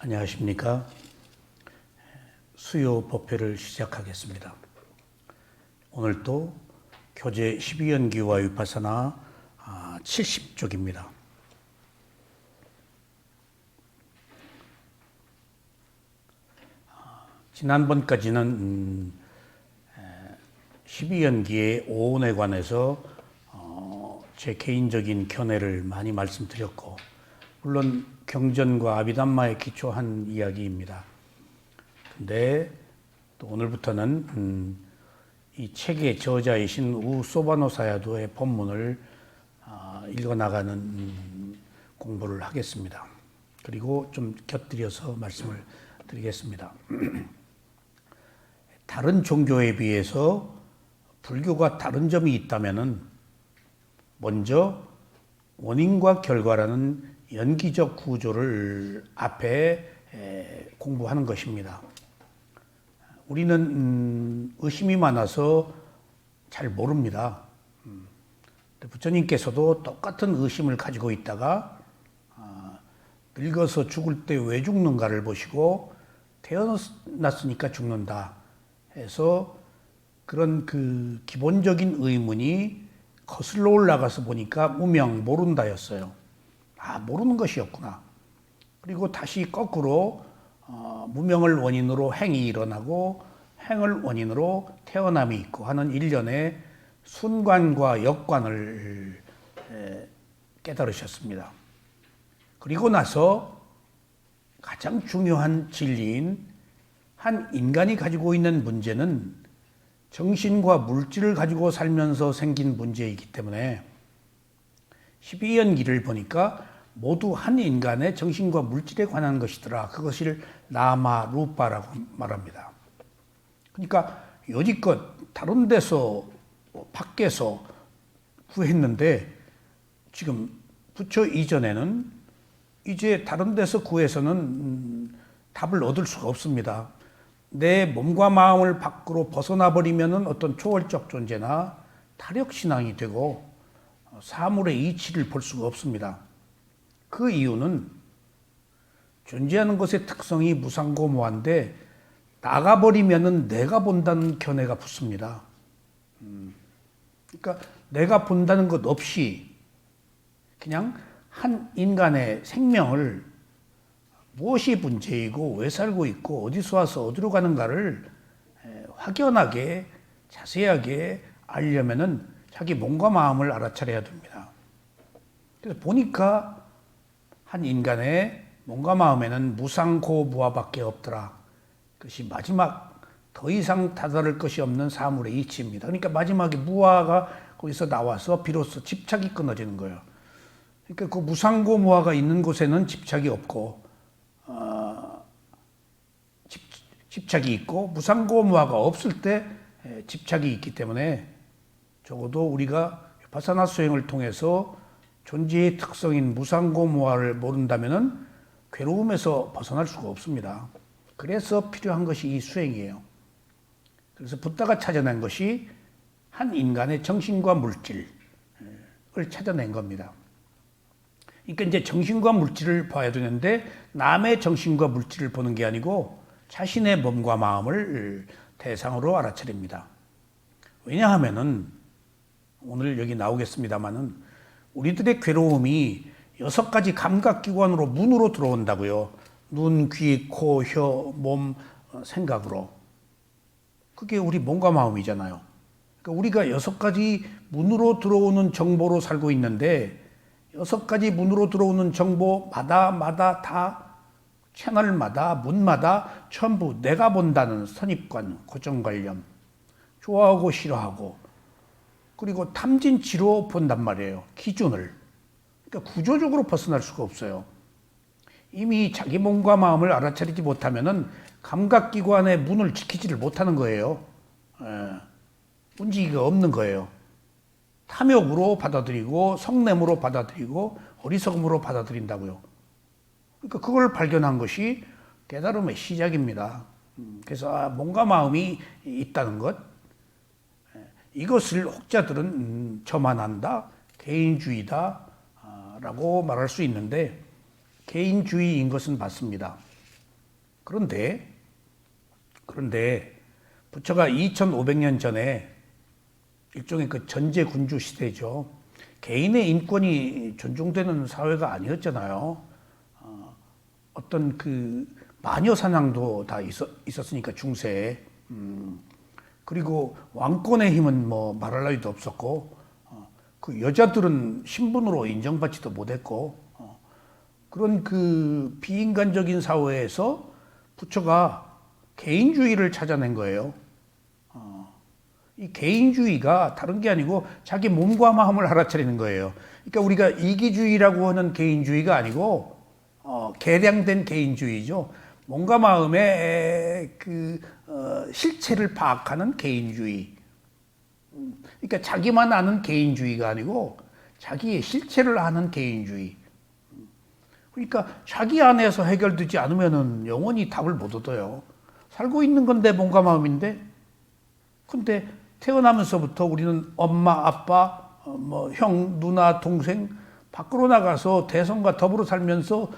안녕하십니까. 수요 법회를 시작하겠습니다. 오늘도 교재 12연기와 위파사나 70쪽입니다. 지난번까지는 12연기의 오온에 관해서 제 개인적인 견해를 많이 말씀드렸고, 물론 경전과 아비담마에 기초한 이야기입니다. 근데 또 오늘부터는 이 책의 저자이신 우소바노 사야도의 본문을 읽어나가는 공부를 하겠습니다. 그리고 좀 곁들여서 말씀을 드리겠습니다. 다른 종교에 비해서 불교가 다른 점이 있다면은 먼저 원인과 결과라는 연기적 구조를 앞에 공부하는 것입니다. 우리는 의심이 많아서 잘 모릅니다. 부처님께서도 똑같은 의심을 가지고 있다가 늙어서 죽을 때 왜 죽는가를 보시고 태어났으니까 죽는다 해서 그런 그 기본적인 의문이 거슬러 올라가서 보니까 무명 모른다였어요. 모르는 것이었구나. 그리고 다시 거꾸로 무명을 원인으로 행이 일어나고 행을 원인으로 태어남이 있고 하는 일련의 순관과 역관을 깨달으셨습니다. 그리고 나서 가장 중요한 진리인 한 인간이 가지고 있는 문제는 정신과 물질을 가지고 살면서 생긴 문제이기 때문에 12연기를 보니까 모두 한 인간의 정신과 물질에 관한 것이더라. 그것을 나마 루파라고 말합니다. 그러니까 여지껏 다른 데서 밖에서 구했는데 지금 부처 이전에는 이제 다른 데서 구해서는 답을 얻을 수가 없습니다. 내 몸과 마음을 밖으로 벗어나 버리면은 어떤 초월적 존재나 타력신앙이 되고 사물의 이치를 볼 수가 없습니다. 그 이유는 존재하는 것의 특성이 무상고무한데 나가버리면은 내가 본다는 견해가 붙습니다. 그러니까 내가 본다는 것 없이 그냥 한 인간의 생명을 무엇이 문제이고 왜 살고 있고 어디서 와서 어디로 가는가를 확연하게 자세하게 알려면은 자기 몸과 마음을 알아차려야 됩니다. 그래서 보니까 한 인간의 몸과 마음에는 무상고무아밖에 없더라. 그것이 마지막 더 이상 다다를 것이 없는 사물의 이치입니다. 그러니까 마지막에 무아가 거기서 나와서 비로소 집착이 끊어지는 거예요. 그러니까 그 무상고무아가 있는 곳에는 집착이 없고 집착이 있고 무상고무아가 없을 때 집착이 있기 때문에 적어도 우리가 위파사나 수행을 통해서 존재의 특성인 무상고무아를 모른다면은 괴로움에서 벗어날 수가 없습니다. 그래서 필요한 것이 이 수행이에요. 그래서 붓다가 찾아낸 것이 한 인간의 정신과 물질을 찾아낸 겁니다. 그러니까 이제 정신과 물질을 봐야 되는데 남의 정신과 물질을 보는 게 아니고 자신의 몸과 마음을 대상으로 알아차립니다. 왜냐하면은 오늘 여기 나오겠습니다만은 우리들의 괴로움이 6가지 감각기관으로 문으로 들어온다고요. 눈, 귀, 코, 혀, 몸, 생각으로. 그게 우리 몸과 마음이잖아요. 그러니까 우리가 6가지 문으로 들어오는 정보로 살고 있는데 6가지 문으로 들어오는 정보마다 다 채널마다 문마다 전부 내가 본다는 선입관, 고정관념, 좋아하고 싫어하고 그리고 탐진치로 본단 말이에요. 기준을. 그러니까 구조적으로 벗어날 수가 없어요. 이미 자기 몸과 마음을 알아차리지 못하면은 감각기관의 문을 지키지를 못하는 거예요. 움직이기가 없는 거예요. 탐욕으로 받아들이고 성냄으로 받아들이고 어리석음으로 받아들인다고요. 그러니까 그걸 발견한 것이 깨달음의 시작입니다. 그래서 몸과 마음이 있다는 것, 이것을 혹자들은 저만 안다, 개인주의다 라고 말할 수 있는데 개인주의인 것은 맞습니다. 그런데 부처가 2500년 전에 일종의 그 전제 군주 시대죠. 개인의 인권이 존중되는 사회가 아니었잖아요. 어떤 그 마녀 사냥도 다 있었으니까 중세에. 그리고 왕권의 힘은 뭐 말할 나위도 없었고, 그 여자들은 신분으로 인정받지도 못했고, 그런 그 비인간적인 사회에서 부처가 개인주의를 찾아낸 거예요. 이 개인주의가 다른 게 아니고 자기 몸과 마음을 알아차리는 거예요. 그러니까 우리가 이기주의라고 하는 개인주의가 아니고 개량된 개인주의죠. 몸과 마음의 그 실체를 파악하는 개인주의. 그러니까 자기만 아는 개인주의가 아니고 자기의 실체를 아는 개인주의. 그러니까 자기 안에서 해결되지 않으면은 영원히 답을 못 얻어요. 살고 있는 건데 몸과 마음인데, 근데 태어나면서부터 우리는 엄마, 아빠, 뭐 형, 누나, 동생 밖으로 나가서 대성과 더불어 살면서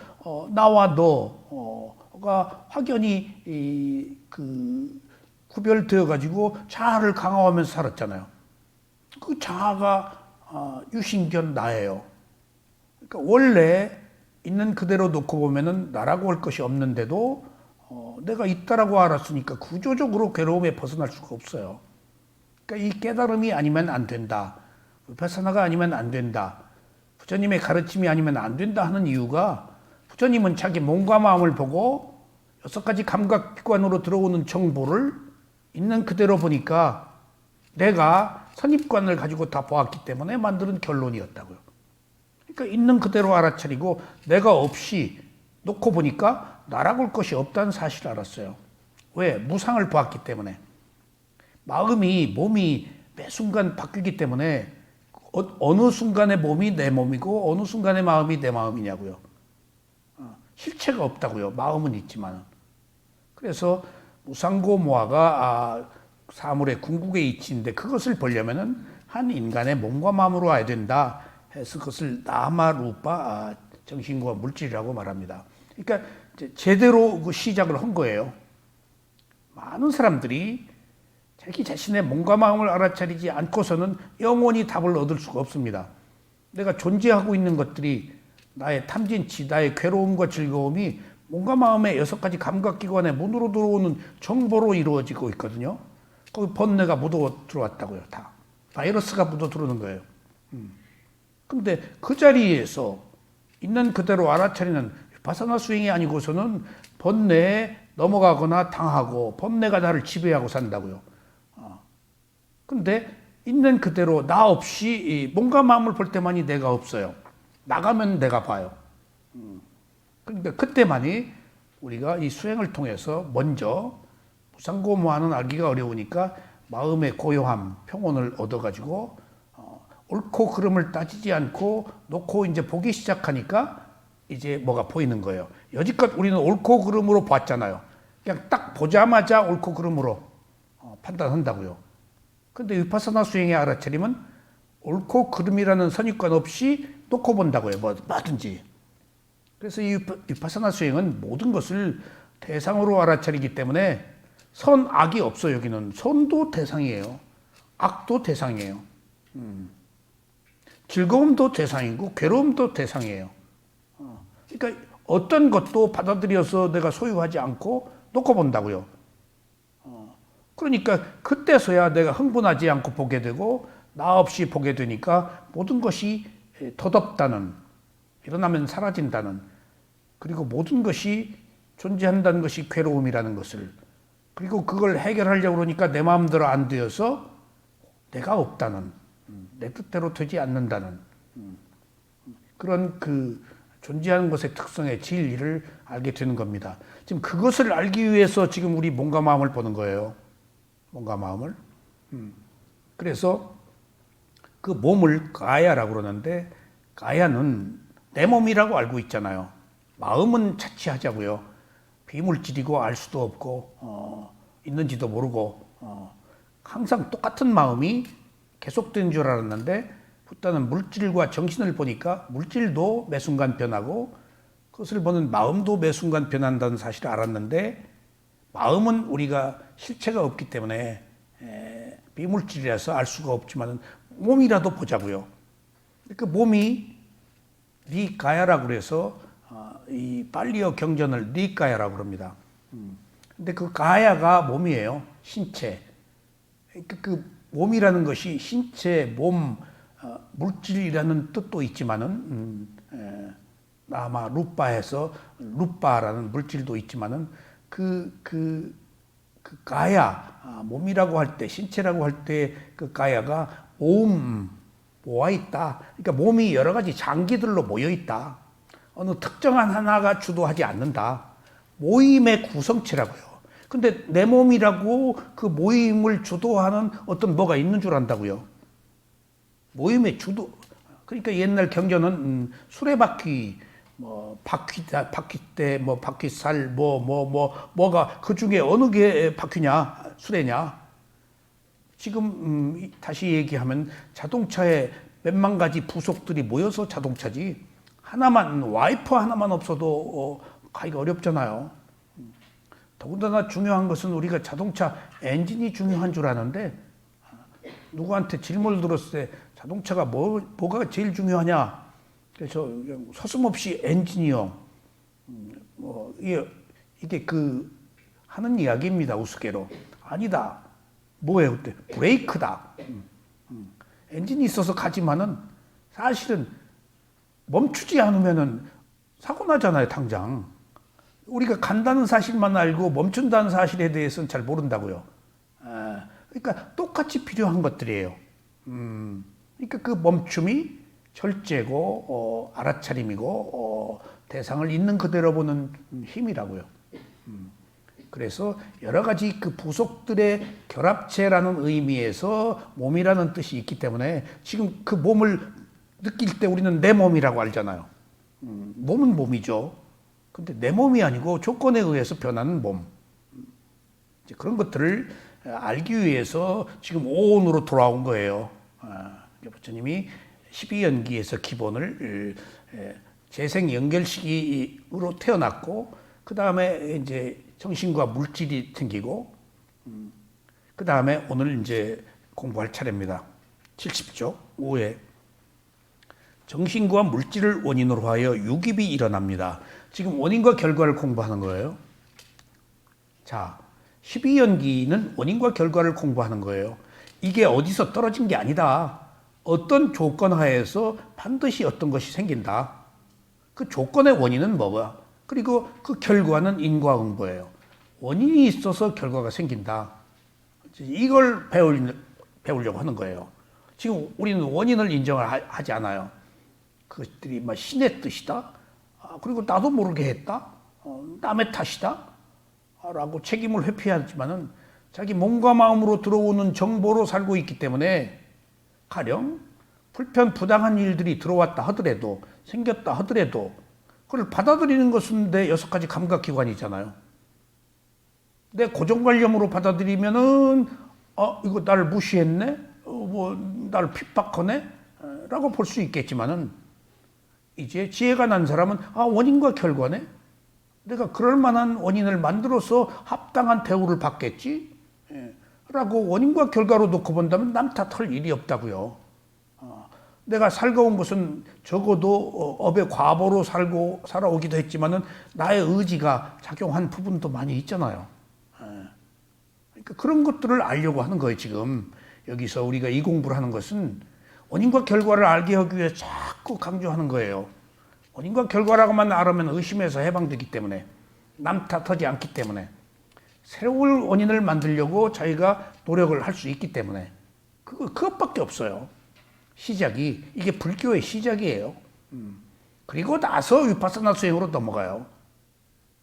나와 너가 확연히 그 구별되어 가지고 자아를 강화하면서 살았잖아요. 그 자아가 유신견 나예요. 그러니까 원래 있는 그대로 놓고 보면은 나라고 할 것이 없는데도 내가 있다라고 알았으니까 구조적으로 괴로움에 벗어날 수가 없어요. 그러니까 이 깨달음이 아니면 안 된다. 위파사나가 아니면 안 된다. 부처님의 가르침이 아니면 안 된다 하는 이유가, 부처님은 자기 몸과 마음을 보고 6가지 감각기관으로 들어오는 정보를 있는 그대로 보니까 내가 선입관을 가지고 다 보았기 때문에 만드는 결론이었다고요. 그러니까 있는 그대로 알아차리고 내가 없이 놓고 보니까 나라고 할 것이 없다는 사실을 알았어요. 왜? 무상을 보았기 때문에. 몸이 매 순간 바뀌기 때문에 어느 순간에 몸이 내 몸이고 어느 순간에 마음이 내 마음이냐고요. 실체가 없다고요. 마음은 있지만. 그래서 무상고모아가 사물의 궁극의 이치인데, 그것을 보려면은 한 인간의 몸과 마음으로 와야 된다 해서 그것을 나마루파, 정신과 물질이라고 말합니다. 그러니까 제대로 그 시작을 한 거예요. 많은 사람들이 자기 자신의 몸과 마음을 알아차리지 않고서는 영원히 답을 얻을 수가 없습니다. 내가 존재하고 있는 것들이, 나의 탐진치, 나의 괴로움과 즐거움이 몸과 마음의 6가지 감각기관의 문으로 들어오는 정보로 이루어지고 있거든요. 거기 번뇌가 묻어 들어왔다고요. 다 바이러스가 묻어 들어오는 거예요. 근데 그 자리에서 있는 그대로 알아차리는 바사나 수행이 아니고서는 번뇌에 넘어가거나 당하고 번뇌가 나를 지배하고 산다고요. 근데 있는 그대로 나 없이 몸과 마음을 볼 때만이 내가 없어요. 나가면 내가 봐요. 그러니까 그때만이 우리가 이 수행을 통해서 먼저 무상고무하는 알기가 어려우니까 마음의 고요함, 평온을 얻어가지고 옳고 그름을 따지지 않고 놓고 이제 보기 시작하니까 이제 뭐가 보이는 거예요. 여지껏 우리는 옳고 그름으로 봤잖아요. 그냥 딱 보자마자 옳고 그름으로 판단한다고요. 근데 위파사나 수행의 알아차림은 옳고 그름이라는 선입관 없이 놓고 본다고요. 뭐든지. 그래서 이 위파사나 수행은 모든 것을 대상으로 알아차리기 때문에 선, 악이 없어요. 여기는 선도 대상이에요. 악도 대상이에요. 즐거움도 대상이고 괴로움도 대상이에요. 그러니까 어떤 것도 받아들여서 내가 소유하지 않고 놓고 본다고요. 그러니까 그때서야 내가 흥분하지 않고 보게 되고 나 없이 보게 되니까 모든 것이 덧없다는, 일어나면 사라진다는, 그리고 모든 것이 존재한다는 것이 괴로움이라는 것을, 그리고 그걸 해결하려고 그러니까 내 마음대로 안 되어서 내가 없다는, 내 뜻대로 되지 않는다는 그런 그 존재하는 것의 특성의 진리를 알게 되는 겁니다. 지금 그것을 알기 위해서 지금 우리 몸과 마음을 보는 거예요. 몸과 마음을. 그래서 그 몸을 가야라고 그러는데, 가야는 내 몸이라고 알고 있잖아요. 마음은 차치하자고요. 비물질이고 알 수도 없고 있는지도 모르고 항상 똑같은 마음이 계속된 줄 알았는데, 부다는 물질과 정신을 보니까 물질도 매 순간 변하고 그것을 보는 마음도 매 순간 변한다는 사실을 알았는데, 마음은 우리가 실체가 없기 때문에 비물질이라서 알 수가 없지만 몸이라도 보자고요. 그 몸이 니가야라고 그래서 이 팔리어 경전을 니가야라고 그럽니다. 근데 그 가야가 몸이에요. 신체. 그 몸이라는 것이 신체, 몸, 물질이라는 뜻도 있지만은 아마 루빠에서 루빠라는 물질도 있지만은 그 가야, 몸이라고 할 때, 신체라고 할 때 그 가야가 모아 있다. 그러니까 몸이 여러 가지 장기들로 모여 있다. 어느 특정한 하나가 주도하지 않는다. 모임의 구성체라고요. 근데 내 몸이라고 그 모임을 주도하는 어떤 뭐가 있는 줄 안다고요. 모임의 주도. 그러니까 옛날 경전은 수레바퀴, 뭐 바퀴대, 뭐 바퀴살, 뭐가 그 중에 어느 게 바퀴냐, 수레냐. 지금 다시 얘기하면 자동차에 몇만 가지 부속들이 모여서 자동차지. 와이퍼 하나만 없어도 가기가 어렵잖아요. 더군다나 중요한 것은 우리가 자동차 엔진이 중요한 줄 아는데, 누구한테 질문을 들었을 때 자동차가 뭐가 제일 중요하냐? 그래서 서슴없이 엔진이요. 이게 하는 이야기입니다. 우스개로. 아니다. 뭐예요? 그때 브레이크다. 엔진이 있어서 가지만은 사실은 멈추지 않으면은 사고 나잖아요, 당장. 우리가 간다는 사실만 알고 멈춘다는 사실에 대해서는 잘 모른다고요. 그러니까 똑같이 필요한 것들이에요. 그러니까 그 멈춤이 절제고 알아차림이고 대상을 있는 그대로 보는 힘이라고요. 그래서 여러 가지 그 부속들의 결합체라는 의미에서 몸이라는 뜻이 있기 때문에 지금 그 몸을 느낄 때 우리는 내 몸이라고 알잖아요. 몸은 몸이죠. 근데 내 몸이 아니고 조건에 의해서 변하는 몸. 이제 그런 것들을 알기 위해서 지금 오온으로 돌아온 거예요. 부처님이 12연기에서 기본을 재생 연결식으로 태어났고, 그 다음에 이제 정신과 물질이 생기고, 그 다음에 오늘 이제 공부할 차례입니다. 70조 5회. 정신과 물질을 원인으로 하여 유깁이 일어납니다. 지금 원인과 결과를 공부하는 거예요. 자, 12연기는 원인과 결과를 공부하는 거예요. 이게 어디서 떨어진 게 아니다. 어떤 조건 하에서 반드시 어떤 것이 생긴다. 그 조건의 원인은 뭐야? 그리고 그 결과는 인과응보예요. 원인이 있어서 결과가 생긴다. 이걸 배우려고 하는 거예요. 지금 우리는 원인을 인정을 하지 않아요. 그것들이 막 신의 뜻이다. 그리고 나도 모르게 했다. 남의 탓이다. 라고 책임을 회피하지만은 자기 몸과 마음으로 들어오는 정보로 살고 있기 때문에, 가령 부당한 일들이 들어왔다 하더라도, 생겼다 하더라도 그걸 받아들이는 것은 내 6가지 감각기관이잖아요. 내 고정관념으로 받아들이면은 이거 나를 무시했네? 나를 핍박하네? 라고 볼 수 있겠지만은, 이제 지혜가 난 사람은 원인과 결과네? 내가 그럴 만한 원인을 만들어서 합당한 대우를 받겠지? 라고 원인과 결과로 놓고 본다면 남 탓할 일이 없다고요. 내가 살아온 것은 적어도 업의 과보로 살아오기도 했지만은 나의 의지가 작용한 부분도 많이 있잖아요. 그러니까 그런 것들을 알려고 하는 거예요. 지금 여기서 우리가 이 공부를 하는 것은 원인과 결과를 알게 하기 위해 자꾸 강조하는 거예요. 원인과 결과라고만 알으면 의심에서 해방되기 때문에, 남 탓하지 않기 때문에, 새로운 원인을 만들려고 자기가 노력을 할 수 있기 때문에, 그것밖에 없어요. 시작이. 이게 불교의 시작이에요. 그리고 나서 위파사나 수행으로 넘어가요.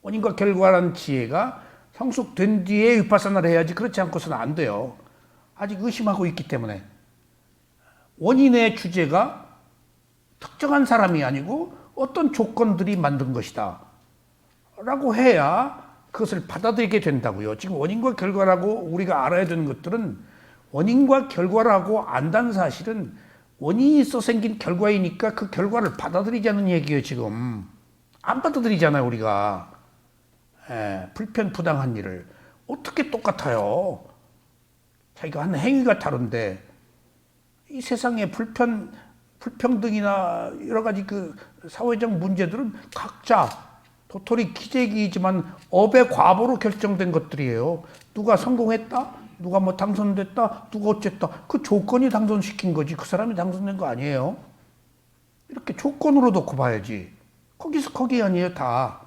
원인과 결과라는 지혜가 성숙된 뒤에 위파사나를 해야지, 그렇지 않고서는 안 돼요. 아직 의심하고 있기 때문에. 원인의 주제가 특정한 사람이 아니고 어떤 조건들이 만든 것이다 라고 해야 그것을 받아들이게 된다고요. 지금 원인과 결과라고 우리가 알아야 되는 것들은, 원인과 결과라고 안다는 사실은 원인이 있어 생긴 결과이니까 그 결과를 받아들이자는 얘기예요. 지금 안 받아들이잖아요, 우리가. 불편부당한 일을. 어떻게 똑같아요? 자기가 하는 행위가 다른데, 이 세상에 불평등이나 여러 가지 그 사회적 문제들은 각자 도토리 기재기이지만 업의 과보로 결정된 것들이에요. 누가 성공했다? 누가 뭐 당선됐다? 누가 어쨌다? 그 조건이 당선시킨 거지. 그 사람이 당선된 거 아니에요. 이렇게 조건으로 놓고 봐야지. 거기서 거기 아니에요, 다.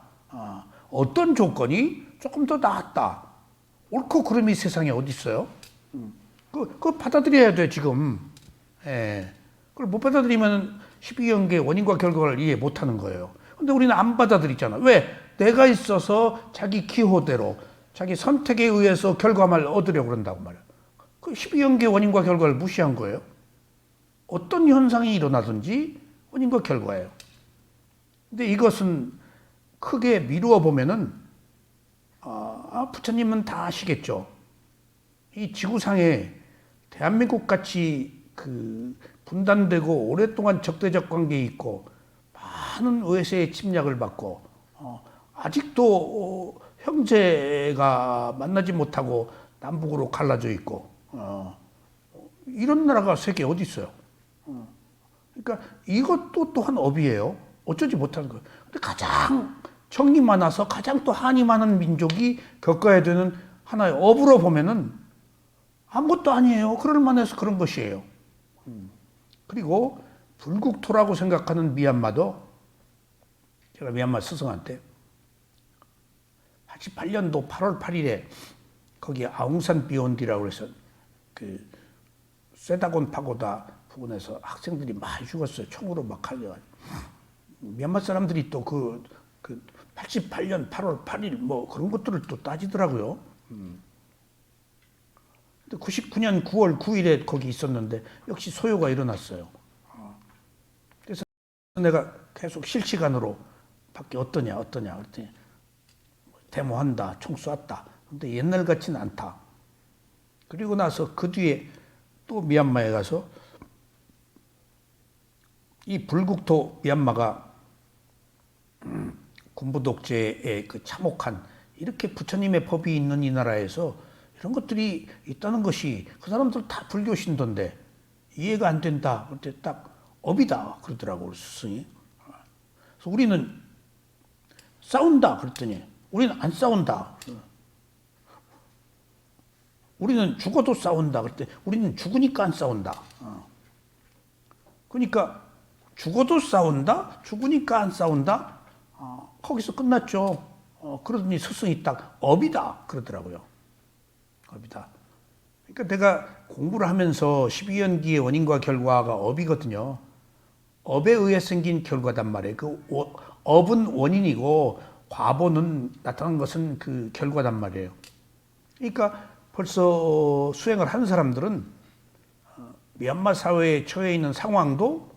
어떤 조건이 조금 더 나았다. 옳고 그름이 세상에 어디 있어요? 그거 받아들여야 돼, 지금. 그걸 못 받아들이면 12연계의 원인과 결과를 이해 못 하는 거예요. 근데 우리는 안 받아들이잖아. 왜? 내가 있어서 자기 기호대로, 자기 선택에 의해서 결과만 얻으려고 그런다고 말이야. 그 12연계의 원인과 결과를 무시한 거예요. 어떤 현상이 일어나든지 원인과 결과예요. 근데 이것은 크게 미루어 보면은, 부처님은 다 아시겠죠. 이 지구상에 대한민국 같이 그 분단되고 오랫동안 적대적 관계에 있고 많은 외세의 침략을 받고 아직도 형제가 만나지 못하고 남북으로 갈라져 있고 이런 나라가 세계에 어디 있어요? 그러니까 이것도 또한 업이에요. 어쩌지 못하는 거예요. 근데 가장 정이 많아서 가장 또 한이 많은 민족이 겪어야 되는 하나의 업으로 보면은 아무것도 아니에요. 그럴 만해서 그런 것이에요. 그리고 불국토라고 생각하는 미얀마도 제가 미얀마 스승한테 88년도 8월 8일에 거기 아웅산 비욘디라고 해서 그 쇠다곤 파고다 부근에서 학생들이 많이 죽었어요. 총으로 막 칼려가지고. 미얀마 사람들이 또 그 88년 8월 8일 뭐 그런 것들을 또 따지더라고요. 근데 99년 9월 9일에 거기 있었는데 역시 소요가 일어났어요. 그래서 내가 계속 실시간으로 밖에 어떠냐 그랬더니 데모한다, 총 쐈다. 근데 옛날 같지는 않다. 그리고 나서 그 뒤에 또 미얀마에 가서 이 불국토 미얀마가 군부 독재에 그 참혹한 이렇게 부처님의 법이 있는 이 나라에서 이런 것들이 있다는 것이 그 사람들 다 불교 신도인데 이해가 안 된다. 그때 딱 업이다 그러더라고 스승이. 그래서 우리는 싸운다 그랬더니 우리는 안 싸운다. 우리는 죽어도 싸운다 그랬더니 우리는 죽으니까 안 싸운다. 그러니까 죽어도 싸운다, 죽으니까 안 싸운다. 거기서 끝났죠. 그러더니 스승이 딱 업이다 그러더라고요. 업이다. 그러니까 내가 공부를 하면서 12연기의 원인과 결과가 업이거든요. 업에 의해 생긴 결과단 말이에요. 그 업은 원인이고 과보는 나타난 것은 그 결과단 말이에요. 그러니까 벌써 수행을 하는 사람들은 미얀마 사회에 처해 있는 상황도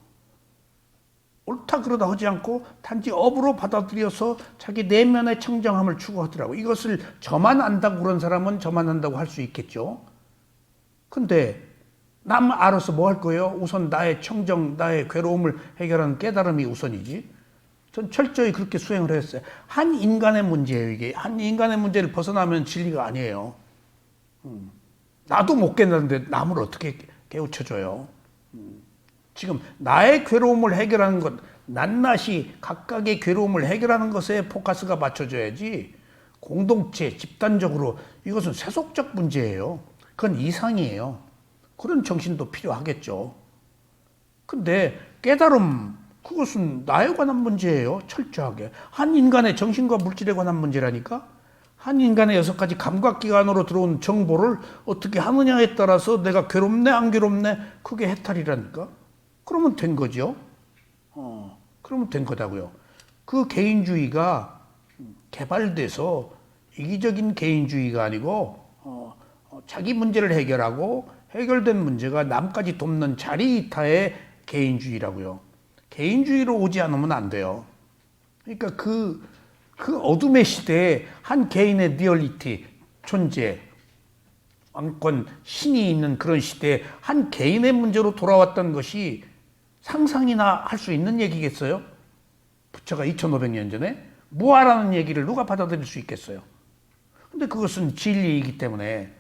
옳다 그러다 하지 않고 단지 업으로 받아들여서 자기 내면의 청정함을 추구하더라고. 이것을 저만 안다고 그런 사람은 저만 안다고 할 수 있겠죠. 근데 남 알아서 뭐 할 거예요? 우선 나의 청정, 나의 괴로움을 해결하는 깨달음이 우선이지. 전 철저히 그렇게 수행을 했어요. 한 인간의 문제예요, 이게. 한 인간의 문제를 벗어나면 진리가 아니에요. 나도 못 깨닫는데 남을 어떻게 깨우쳐줘요? 지금 나의 괴로움을 해결하는 것, 낱낱이 각각의 괴로움을 해결하는 것에 포커스가 맞춰져야지 공동체, 집단적으로 이것은 세속적 문제예요. 그건 이상이에요. 그런 정신도 필요하겠죠. 근데 깨달음, 그것은 나에 관한 문제예요. 철저하게. 한 인간의 정신과 물질에 관한 문제라니까. 한 인간의 6가지 감각기관으로 들어온 정보를 어떻게 하느냐에 따라서 내가 괴롭네 안 괴롭네 그게 해탈이라니까. 그러면 된 거죠. 그러면 된 거다고요. 그 개인주의가 개발돼서 이기적인 개인주의가 아니고 자기 문제를 해결하고 해결된 문제가 남까지 돕는 자리이타의 개인주의라고요. 개인주의로 오지 않으면 안 돼요. 그러니까 그 어둠의 시대에 한 개인의 리얼리티, 존재, 왕권, 신이 있는 그런 시대에 한 개인의 문제로 돌아왔던 것이 상상이나 할 수 있는 얘기겠어요? 부처가 2500년 전에 무아라는 얘기를 누가 받아들일 수 있겠어요? 근데 그것은 진리이기 때문에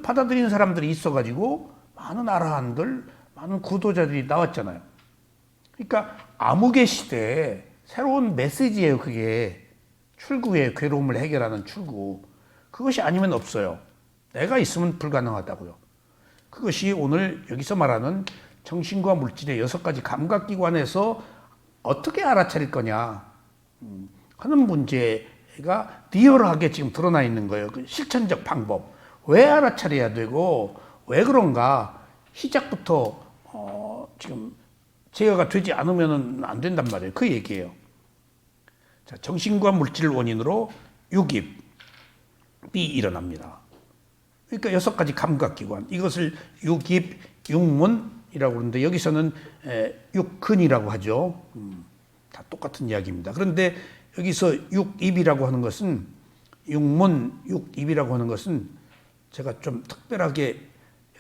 받아들이는 사람들이 있어가지고 많은 아라한들, 많은 구도자들이 나왔잖아요. 그러니까 암흑의 시대에 새로운 메시지예요. 그게 출구의 괴로움을 해결하는 출구. 그것이 아니면 없어요. 내가 있으면 불가능하다고요. 그것이 오늘 여기서 말하는 정신과 물질의 6가지 감각기관에서 어떻게 알아차릴 거냐 하는 문제가 리얼하게 지금 드러나 있는 거예요. 그 실천적 방법. 왜 알아차려야 되고 왜 그런가. 시작부터 지금 제어가 되지 않으면 안 된단 말이에요. 그 얘기예요. 자, 정신과 물질 원인으로 육입이 일어납니다. 그러니까 6가지 감각기관. 이것을 육입, 육문이라고 그러는데 여기서는 육근이라고 하죠. 다 똑같은 이야기입니다. 그런데 여기서 육입이라고 하는 것은 육문, 육입이라고 하는 것은 제가 좀 특별하게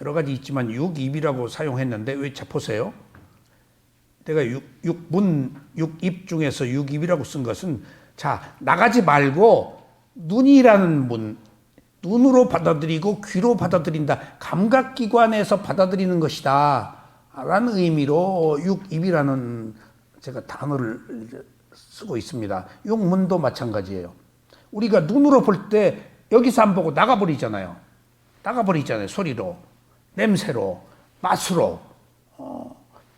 여러 가지 있지만 육입이라고 사용했는데 왜 자 보세요. 내가 육문, 육입 중에서 육입이라고 쓴 것은 자 나가지 말고 눈이라는 문, 눈으로 받아들이고 귀로 받아들인다. 감각기관에서 받아들이는 것이다. 라는 의미로 육입이라는 제가 단어를 쓰고 있습니다. 육문도 마찬가지예요. 우리가 눈으로 볼 때 여기서 안 보고 나가버리잖아요. 나가버리잖아요. 소리로, 냄새로, 맛으로,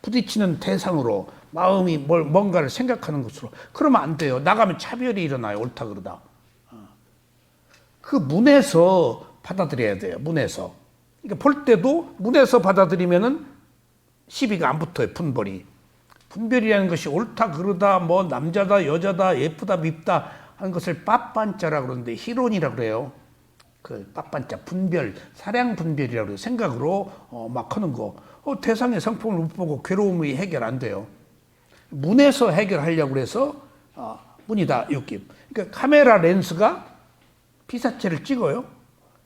부딪히는 대상으로, 마음이 뭔가를 생각하는 것으로. 그러면 안 돼요. 나가면 차별이 일어나요. 옳다 그러다. 그 문에서 받아들여야 돼요. 문에서. 그러니까 볼 때도 문에서 받아들이면은 시비가 안 붙어요. 분별이. 분별이라는 것이 옳다 그러다 뭐 남자다 여자다 예쁘다 밉다 하는 것을 빠빤자라고 그러는데 희론이라고 그래요. 그 빠빤자 분별, 사량 분별이라고 그래요. 생각으로 막 하는 거. 대상의 성품을 못 보고 괴로움이 해결 안 돼요. 문에서 해결하려고 해서 문이다 육깁. 그러니까 카메라 렌스가 피사체를 찍어요.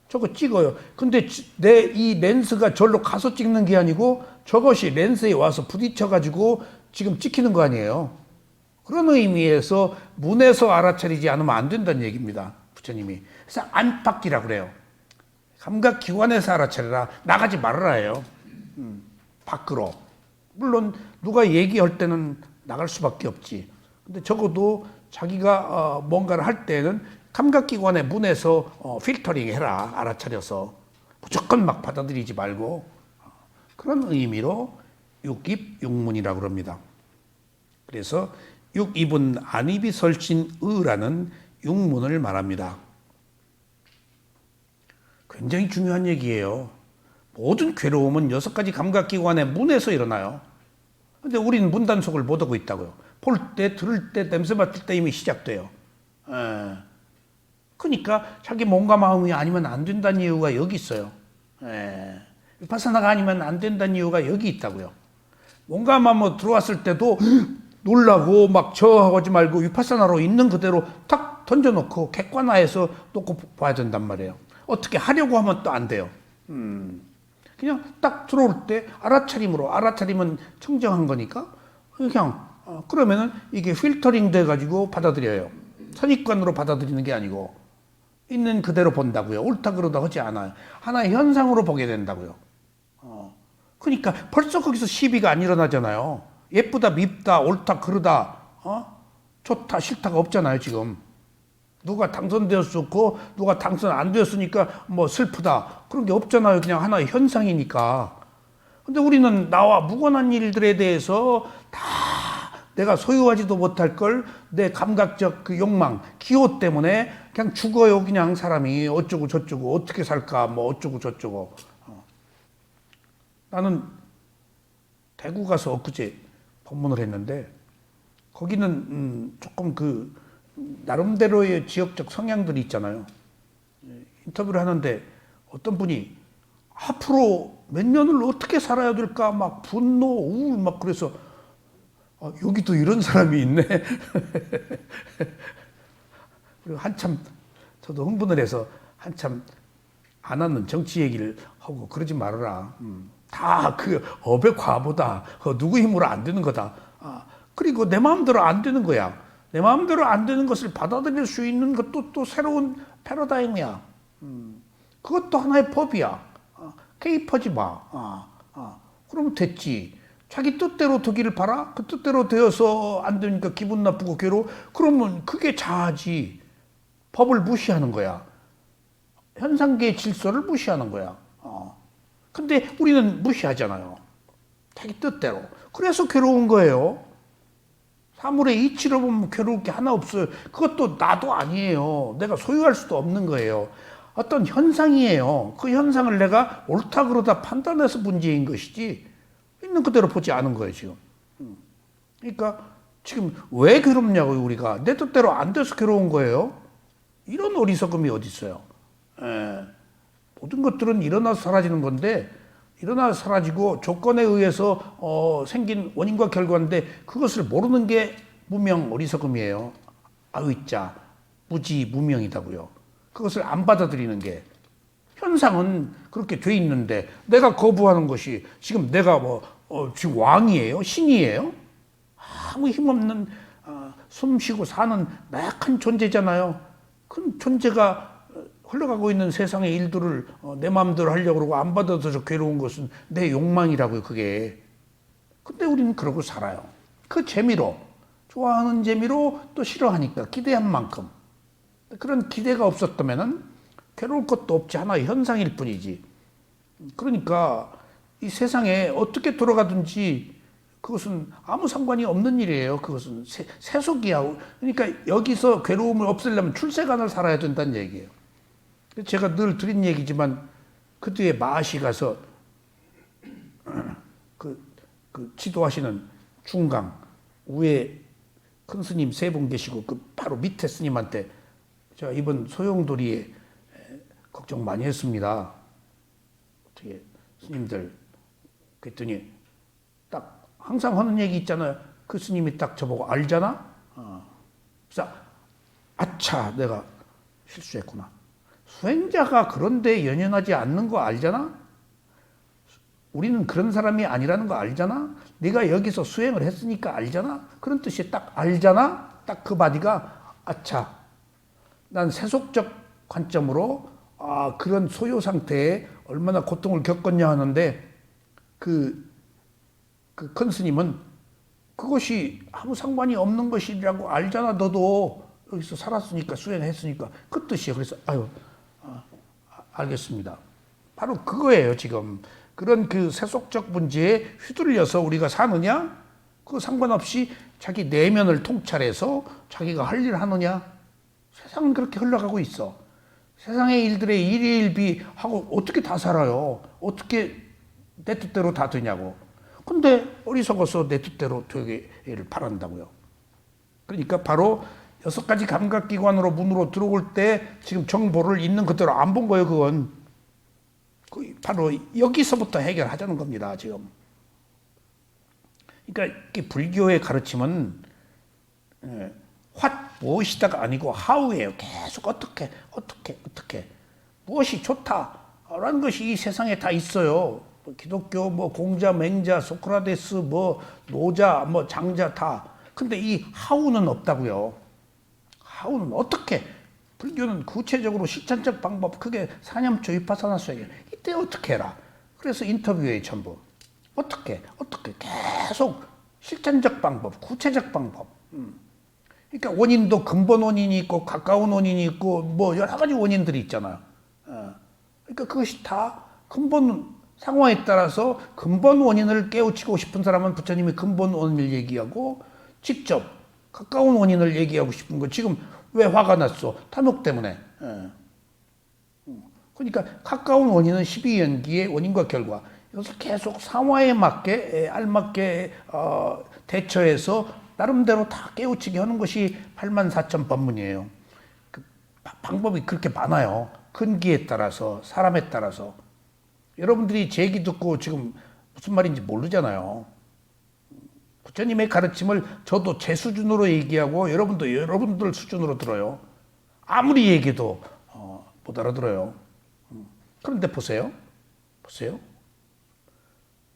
저거 찍어요. 근데 내 이 렌스가 절로 가서 찍는 게 아니고 저것이 렌스에 와서 부딪혀가지고 지금 찍히는 거 아니에요. 그런 의미에서 문에서 알아차리지 않으면 안 된다는 얘기입니다. 부처님이. 그래서 안팎이라고 그래요. 감각기관에서 알아차리라. 나가지 말아라 해요. 밖으로. 물론 누가 얘기할 때는 나갈 수밖에 없지. 근데 적어도 자기가 뭔가를 할 때는 감각기관의 문에서 필터링 해라. 알아차려서. 무조건 막 받아들이지 말고. 그런 의미로 육입, 육문이라고 합니다. 그래서 육입은 안입이 설신의라는 육문을 말합니다. 굉장히 중요한 얘기예요. 모든 괴로움은 6가지 감각기관의 문에서 일어나요. 근데 우리는 문단속을 못하고 있다고요. 볼 때, 들을 때, 냄새 맡을 때 이미 시작돼요. 그러니까 자기 몸과 마음이 아니면 안 된다는 이유가 여기 있어요. 위파사나가 아니면 안 된다는 이유가 여기 있다고요. 몸과 마음으로 들어왔을 때도 놀라고 막 저하지 말고 위파사나로 있는 그대로 탁 던져놓고 객관화해서 놓고 봐야 된단 말이에요. 어떻게 하려고 하면 또 안 돼요. 그냥 딱 들어올 때 알아차림으로, 알아차림은 청정한 거니까 그냥 그러면은 이게 필터링 돼가지고 받아들여요. 선입관으로 받아들이는 게 아니고 있는 그대로 본다고요. 옳다 그러다 하지 않아요. 하나의 현상으로 보게 된다고요. 그러니까 벌써 거기서 시비가 안 일어나잖아요. 예쁘다 밉다 옳다 그러다 좋다 싫다가 없잖아요. 지금 누가 당선되었었고 누가 당선 안 되었으니까 뭐 슬프다 그런 게 없잖아요. 그냥 하나의 현상이니까. 근데 우리는 나와 무관한 일들에 대해서 다 내가 소유하지도 못할 걸 내 감각적 그 욕망, 기호 때문에 그냥 죽어요. 그냥 사람이 어쩌고 저쩌고 어떻게 살까 뭐 어쩌고 저쩌고. 나는 대구 가서 엊그제 법문을 했는데 거기는 조금 그 나름대로의 지역적 성향들이 있잖아요. 인터뷰를 하는데 어떤 분이 앞으로 몇 년을 어떻게 살아야 될까 막 분노, 우울 막 그래서 여기도 이런 사람이 있네. 그리고 한참 저도 흥분을 해서 한참 안 하는 정치 얘기를 하고 그러지 말아라. 다 그 업의 과보다 누구 힘으로 안 되는 거다. 그리고 내 마음대로 안 되는 거야. 내 마음대로 안 되는 것을 받아들일 수 있는 것도 또 새로운 패러다임이야. 그것도 하나의 법이야. 개입하지 마. 그러면 됐지. 자기 뜻대로 되기를 바라? 그 뜻대로 되어서 안 되니까 기분 나쁘고 괴로워? 그러면 그게 자아지. 법을 무시하는 거야. 현상계의 질서를 무시하는 거야. 근데 우리는 무시하잖아요. 자기 뜻대로. 그래서 괴로운 거예요. 사물의 이치로 보면 괴로울 게 하나 없어요. 그것도 나도 아니에요. 내가 소유할 수도 없는 거예요. 어떤 현상이에요. 그 현상을 내가 옳다 그러다 판단해서 문제인 것이지 있는 그대로 보지 않은 거예요, 지금. 그러니까 지금 왜 괴롭냐고요, 우리가. 내 뜻대로 안 돼서 괴로운 거예요. 이런 어리석음이 어디 있어요. 모든 것들은 일어나서 사라지는 건데 일어나서 사라지고 조건에 의해서 생긴 원인과 결과인데 그것을 모르는 게 무명 어리석음이에요. 아의자 무지 무명이다고요. 그것을 안 받아들이는 게 현상은 그렇게 돼 있는데 내가 거부하는 것이 지금 내가 지금 왕이에요? 신이에요? 아무 힘없는 숨 쉬고 사는 나약한 존재잖아요. 그 존재가 흘러가고 있는 세상의 일들을 내 마음대로 하려고 그러고 안 받아들여서 괴로운 것은 내 욕망이라고요, 그게. 근데 우리는 그러고 살아요. 그 재미로, 좋아하는 재미로 또 싫어하니까 기대한 만큼. 그런 기대가 없었다면은 괴로울 것도 없지, 하나의 현상일 뿐이지. 그러니까 이 세상에 어떻게 돌아가든지 그것은 아무 상관이 없는 일이에요. 그것은 세속이야. 그러니까 여기서 괴로움을 없애려면 출세관을 살아야 된다는 얘기예요. 제가 늘 드린 얘기지만 그 뒤에 마하시 가서 그 지도하시는 중강 위에 큰 스님 세 분 계시고 그 바로 밑에 스님한테 제가 이번 소용돌이에 걱정 많이 했습니다. 어떻게 스님들 그랬더니 딱 항상 하는 얘기 있잖아요. 그 스님이 딱 저보고 알잖아. 그래서 아차 내가 실수했구나. 수행자가 그런데 연연하지 않는 거 알잖아? 우리는 그런 사람이 아니라는 거 알잖아? 네가 여기서 수행을 했으니까 알잖아? 그런 뜻이 딱 알잖아? 딱 그 마디가 아차 난 세속적 관점으로 그런 소요 상태에 얼마나 고통을 겪었냐 하는데 그 큰 스님은 그것이 아무 상관이 없는 것이라고 알잖아. 너도 여기서 살았으니까 수행했으니까 그 뜻이에요. 그래서 알겠습니다. 바로 그거예요. 지금 그런 그 세속적 문제에 휘둘려서 우리가 사느냐? 그 상관없이 자기 내면을 통찰해서 자기가 할 일 하느냐? 세상은 그렇게 흘러가고 있어. 세상의 일들의 일일비하고 어떻게 다 살아요? 어떻게 내 뜻대로 다 되냐고. 근데 어리석어서 내 뜻대로 되기를 바란다고요. 그러니까 바로 6가지 감각기관으로 문으로 들어올 때 지금 정보를 있는 그대로 안 본 거예요. 그건 바로 여기서부터 해결하자는 겁니다. 지금. 그러니까 불교의 가르침은 what 무엇이다가 아니고 how예요. 계속 어떻게 무엇이 좋다라는 것이 이 세상에 다 있어요. 기독교 공자, 맹자, 소크라테스, 노자, 장자 다. 근데 이 how는 없다고요. how는 어떻게? 불교는 구체적으로 실천적 방법, 그게 사념초 위파사나 수행이에요. 이때 어떻게 해라. 그래서 인터뷰에 전부 어떻게 계속 실천적 방법, 구체적 방법. 그러니까 원인도 근본 원인이 있고 가까운 원인이 있고 여러 가지 원인들이 있잖아요. 그러니까 그것이 다 근본 상황에 따라서 근본 원인을 깨우치고 싶은 사람은 부처님이 근본 원인을 얘기하고 직접 가까운 원인을 얘기하고 싶은 거. 지금 왜 화가 났어? 탐욕 때문에. 그러니까 가까운 원인은 12연기의 원인과 결과. 이것을 계속 상황에 맞게 알맞게 대처해서 나름대로 다 깨우치게 하는 것이 84,000법문이에요. 그 방법이 그렇게 많아요. 근기에 따라서, 사람에 따라서. 여러분들이 제 얘기 듣고 지금 무슨 말인지 모르잖아요. 부처님의 가르침을 저도 제 수준으로 얘기하고 여러분도 여러분들 수준으로 들어요. 아무리 얘기해도 못 알아들어요. 그런데 보세요.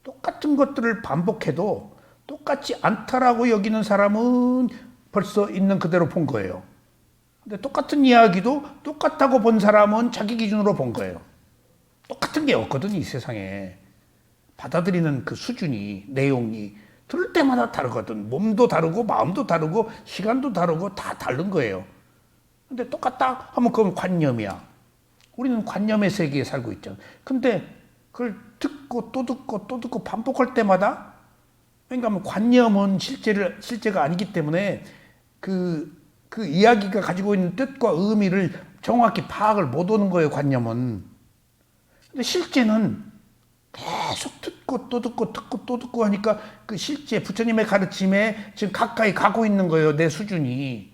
똑같은 것들을 반복해도 똑같지 않다라고 여기는 사람은 벌써 있는 그대로 본 거예요. 근데 똑같은 이야기도 똑같다고 본 사람은 자기 기준으로 본 거예요. 똑같은 게 없거든, 이 세상에. 받아들이는 그 수준이, 내용이 들을 때마다 다르거든. 몸도 다르고 마음도 다르고 시간도 다르고 다 다른 거예요. 근데 똑같다 하면 그건 관념이야. 우리는 관념의 세계에 살고 있잖아. 근데 그걸 듣고 또 듣고 또 듣고 반복할 때마다, 그러니까 관념은 실제가 아니기 때문에 그 이야기가 가지고 있는 뜻과 의미를 정확히 파악을 못 하는 거예요, 관념은. 근데 실제는 계속 듣고 또 듣고 듣고 또 듣고 하니까 그 실제 부처님의 가르침에 지금 가까이 가고 있는 거예요, 내 수준이.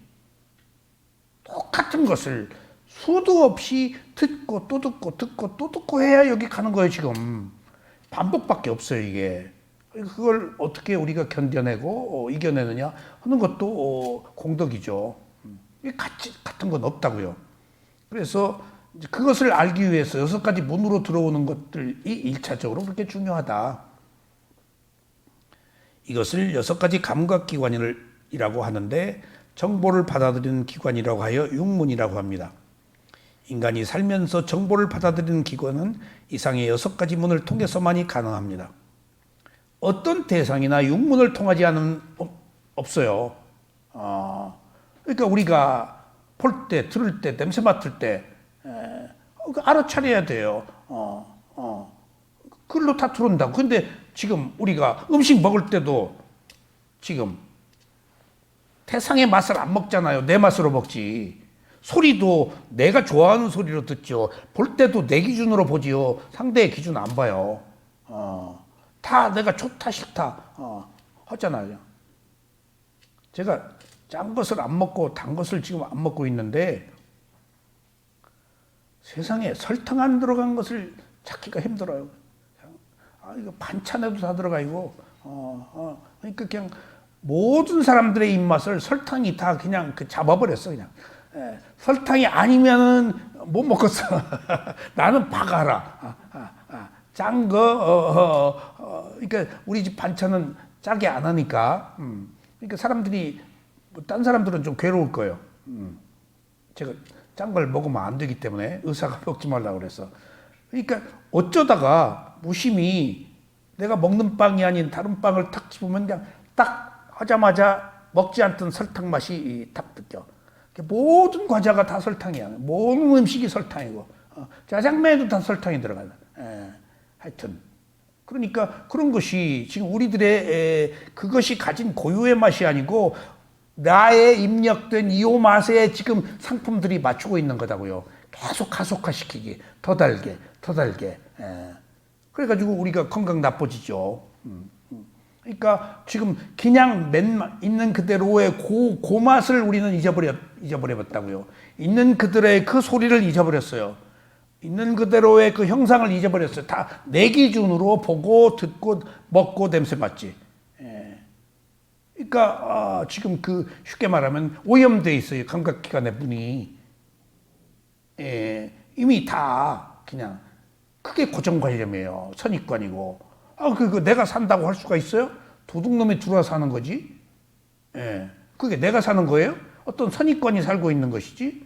똑같은 것을 수도 없이 듣고 또 듣고 듣고 또 듣고 해야 여기 가는 거예요, 지금. 반복밖에 없어요, 이게. 그걸 어떻게 우리가 견뎌내고 이겨내느냐 하는 것도 공덕이죠. 같은 건 없다고요. 그래서 그것을 알기 위해서 6가지 문으로 들어오는 것들이 1차적으로 그렇게 중요하다. 이것을 6가지 감각기관이라고 하는데 정보를 받아들이는 기관이라고 하여 육문이라고 합니다. 인간이 살면서 정보를 받아들이는 기관은 이상의 6가지 문을 통해서만이 가능합니다. 어떤 대상이나 육문을 통하지 않으면 없어요. 그러니까 우리가 볼 때, 들을 때, 냄새 맡을 때 알아차려야 돼요. 그걸로 다 들어온다고. 근데 지금 우리가 음식 먹을 때도 지금 대상의 맛을 안 먹잖아요. 내 맛으로 먹지. 소리도 내가 좋아하는 소리로 듣죠. 볼 때도 내 기준으로 보지요. 상대의 기준 안 봐요. 다 내가 좋다 싫다 하잖아요. 제가 짠 것을 안 먹고 단 것을 지금 안 먹고 있는데 세상에 설탕 안 들어간 것을 찾기가 힘들어요. 이거 반찬에도 다 들어가 있고, 그러니까 그냥 모든 사람들의 입맛을 설탕이 다 그냥 잡아버렸어, 그냥. 설탕이 아니면은 못 먹겠어. 나는 박아라. 짠 거, 그러니까 우리 집 반찬은 짜게 안 하니까, 그러니까 사람들이, 딴 사람들은 좀 괴로울 거예요. 제가 짠 걸 먹으면 안 되기 때문에 의사가 먹지 말라고 그래서. 그러니까 어쩌다가 무심히 내가 먹는 빵이 아닌 다른 빵을 탁 집으면 그냥 딱 하자마자 먹지 않던 설탕 맛이 탁 느껴. 모든 과자가 다 설탕이야. 모든 음식이 설탕이고, 짜장면에도 다 설탕이 들어가요. 하여튼. 그러니까 그런 것이 지금 우리들의 그것이 가진 고유의 맛이 아니고 나의 입력된 이 맛에 지금 상품들이 맞추고 있는 거다고요. 계속 가속화시키기. 더 달게, 더 달게. 그래가지고 우리가 건강 나빠지죠. 그러니까 지금 그냥 있는 그대로의 그 맛을 우리는 잊어버렸다고요. 있는 그대로의 그 소리를 잊어버렸어요. 있는 그대로의 그 형상을 잊어버렸어요. 다 내 기준으로 보고 듣고 먹고 냄새 맡지. 그러니까 지금 그 쉽게 말하면 오염돼 있어요. 감각기관의 문이. 이미 다 그냥 그게 고정관념이에요. 선입관이고. 그거 내가 산다고 할 수가 있어요? 도둑놈이 들어와서 하는 거지. 그게 내가 사는 거예요? 어떤 선입관이 살고 있는 것이지.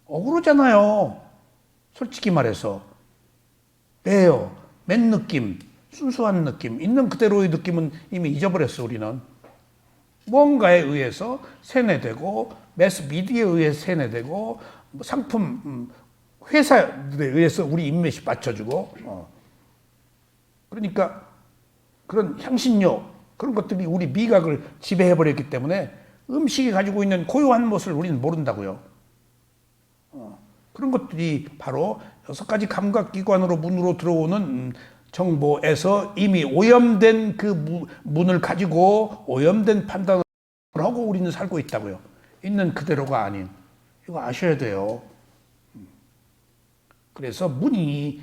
억울하잖아요. 솔직히 말해서. 왜요? 맨 느낌, 순수한 느낌, 있는 그대로의 느낌은 이미 잊어버렸어, 우리는. 뭔가에 의해서 세뇌되고, 매스미디어에 의해서 세뇌되고, 상품, 회사들에 의해서 우리 인맥이 맞춰주고, 그러니까 그런 향신료, 그런 것들이 우리 미각을 지배해버렸기 때문에 음식이 가지고 있는 고유한 맛을 우리는 모른다고요. 그런 것들이 바로 6가지 감각기관으로 문으로 들어오는 정보에서 이미 오염된 그 문을 가지고 오염된 판단을 하고 우리는 살고 있다고요. 있는 그대로가 아닌. 이거 아셔야 돼요. 그래서 문이,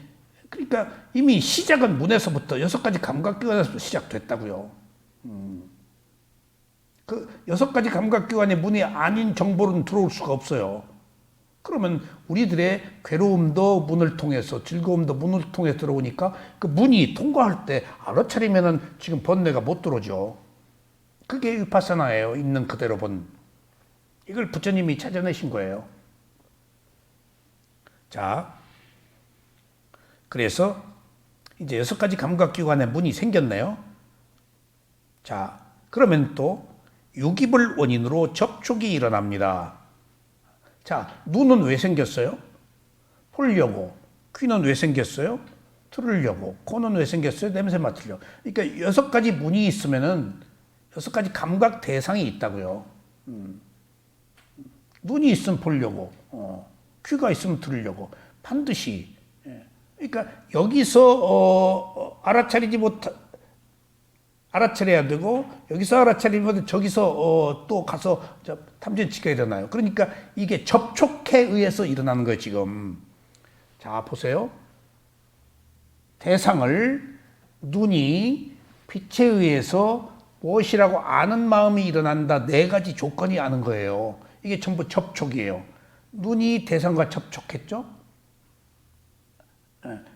그러니까 이미 시작은 문에서부터 6가지 감각기관에서 시작됐다고요. 그 6가지 감각기관의 문이 아닌 정보는 들어올 수가 없어요. 그러면 우리들의 괴로움도 문을 통해서, 즐거움도 문을 통해 들어오니까 그 문이 통과할 때 알아차리면은 지금 번뇌가 못 들어오죠. 그게 위파사나예요. 있는 그대로 본. 이걸 부처님이 찾아내신 거예요. 자, 그래서 이제 6가지 감각기관의 문이 생겼네요. 자, 그러면 또 육입을 원인으로 접촉이 일어납니다. 자, 눈은 왜 생겼어요? 보려고. 귀는 왜 생겼어요? 들으려고. 코는 왜 생겼어요? 냄새 맡으려고. 그러니까 6가지 문이 있으면은 6가지 감각 대상이 있다고요. 눈이 있으면 보려고. 귀가 있으면 들으려고. 반드시. 그러니까 여기서 알아차려야 되고, 여기서 알아차리면 저기서 또 가서 탐진치가 일어나요. 그러니까 이게 접촉에 의해서 일어나는 거예요, 지금. 자, 보세요. 대상을 눈이 빛에 의해서 무엇이라고 아는 마음이 일어난다. 4가지 조건이 아는 거예요. 이게 전부 접촉이에요. 눈이 대상과 접촉했죠?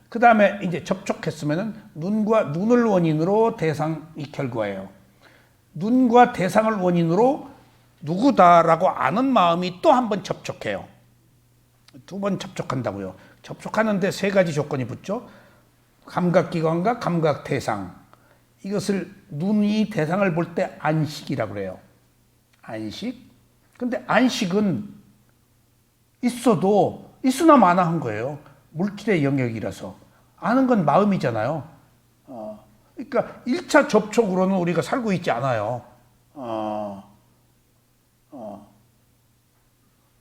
그 다음에 이제 접촉했으면은 눈을 원인으로 대상이 결과예요. 눈과 대상을 원인으로 누구다라고 아는 마음이 또 한 번 접촉해요. 2번 접촉한다고요. 접촉하는데 3가지 조건이 붙죠. 감각기관과 감각대상. 이것을 눈이 대상을 볼 때 안식이라고 그래요. 안식. 근데 안식은 있으나 마나한 거예요. 물질의 영역이라서. 아는 건 마음이잖아요. 그러니까 1차 접촉으로는 우리가 살고 있지 않아요.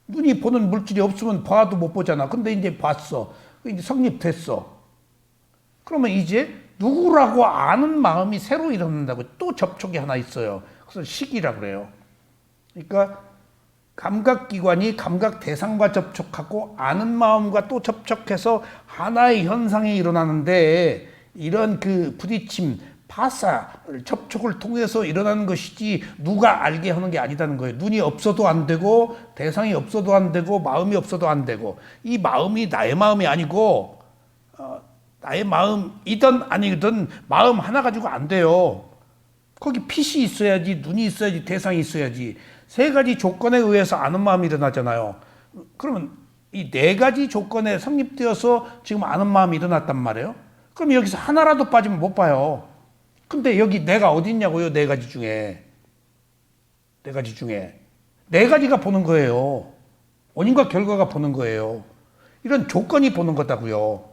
눈이 보는 물질이 없으면 봐도 못 보잖아. 근데 이제 봤어. 이제 성립됐어. 그러면 이제 누구라고 아는 마음이 새로 일어난다고. 또 접촉이 하나 있어요. 그래서 식이라고 그래요. 그러니까 감각기관이 감각 대상과 접촉하고 아는 마음과 또 접촉해서 하나의 현상이 일어나는데, 이런 그 부딪힘, 파사, 접촉을 통해서 일어나는 것이지 누가 알게 하는 게 아니다는 거예요. 눈이 없어도 안 되고, 대상이 없어도 안 되고, 마음이 없어도 안 되고. 이 마음이 나의 마음이 아니고, 나의 마음이든 아니든 마음 하나 가지고 안 돼요. 거기 빛이 있어야지, 눈이 있어야지, 대상이 있어야지. 3가지 조건에 의해서 아는 마음이 일어나잖아요. 그러면 이 4가지 조건에 성립되어서 지금 아는 마음이 일어났단 말이에요. 그럼 여기서 하나라도 빠지면 못 봐요. 근데 여기 내가 어디 있냐고요? 4가지 중에. 4가지 중에. 4가지가 보는 거예요. 원인과 결과가 보는 거예요. 이런 조건이 보는 거다고요.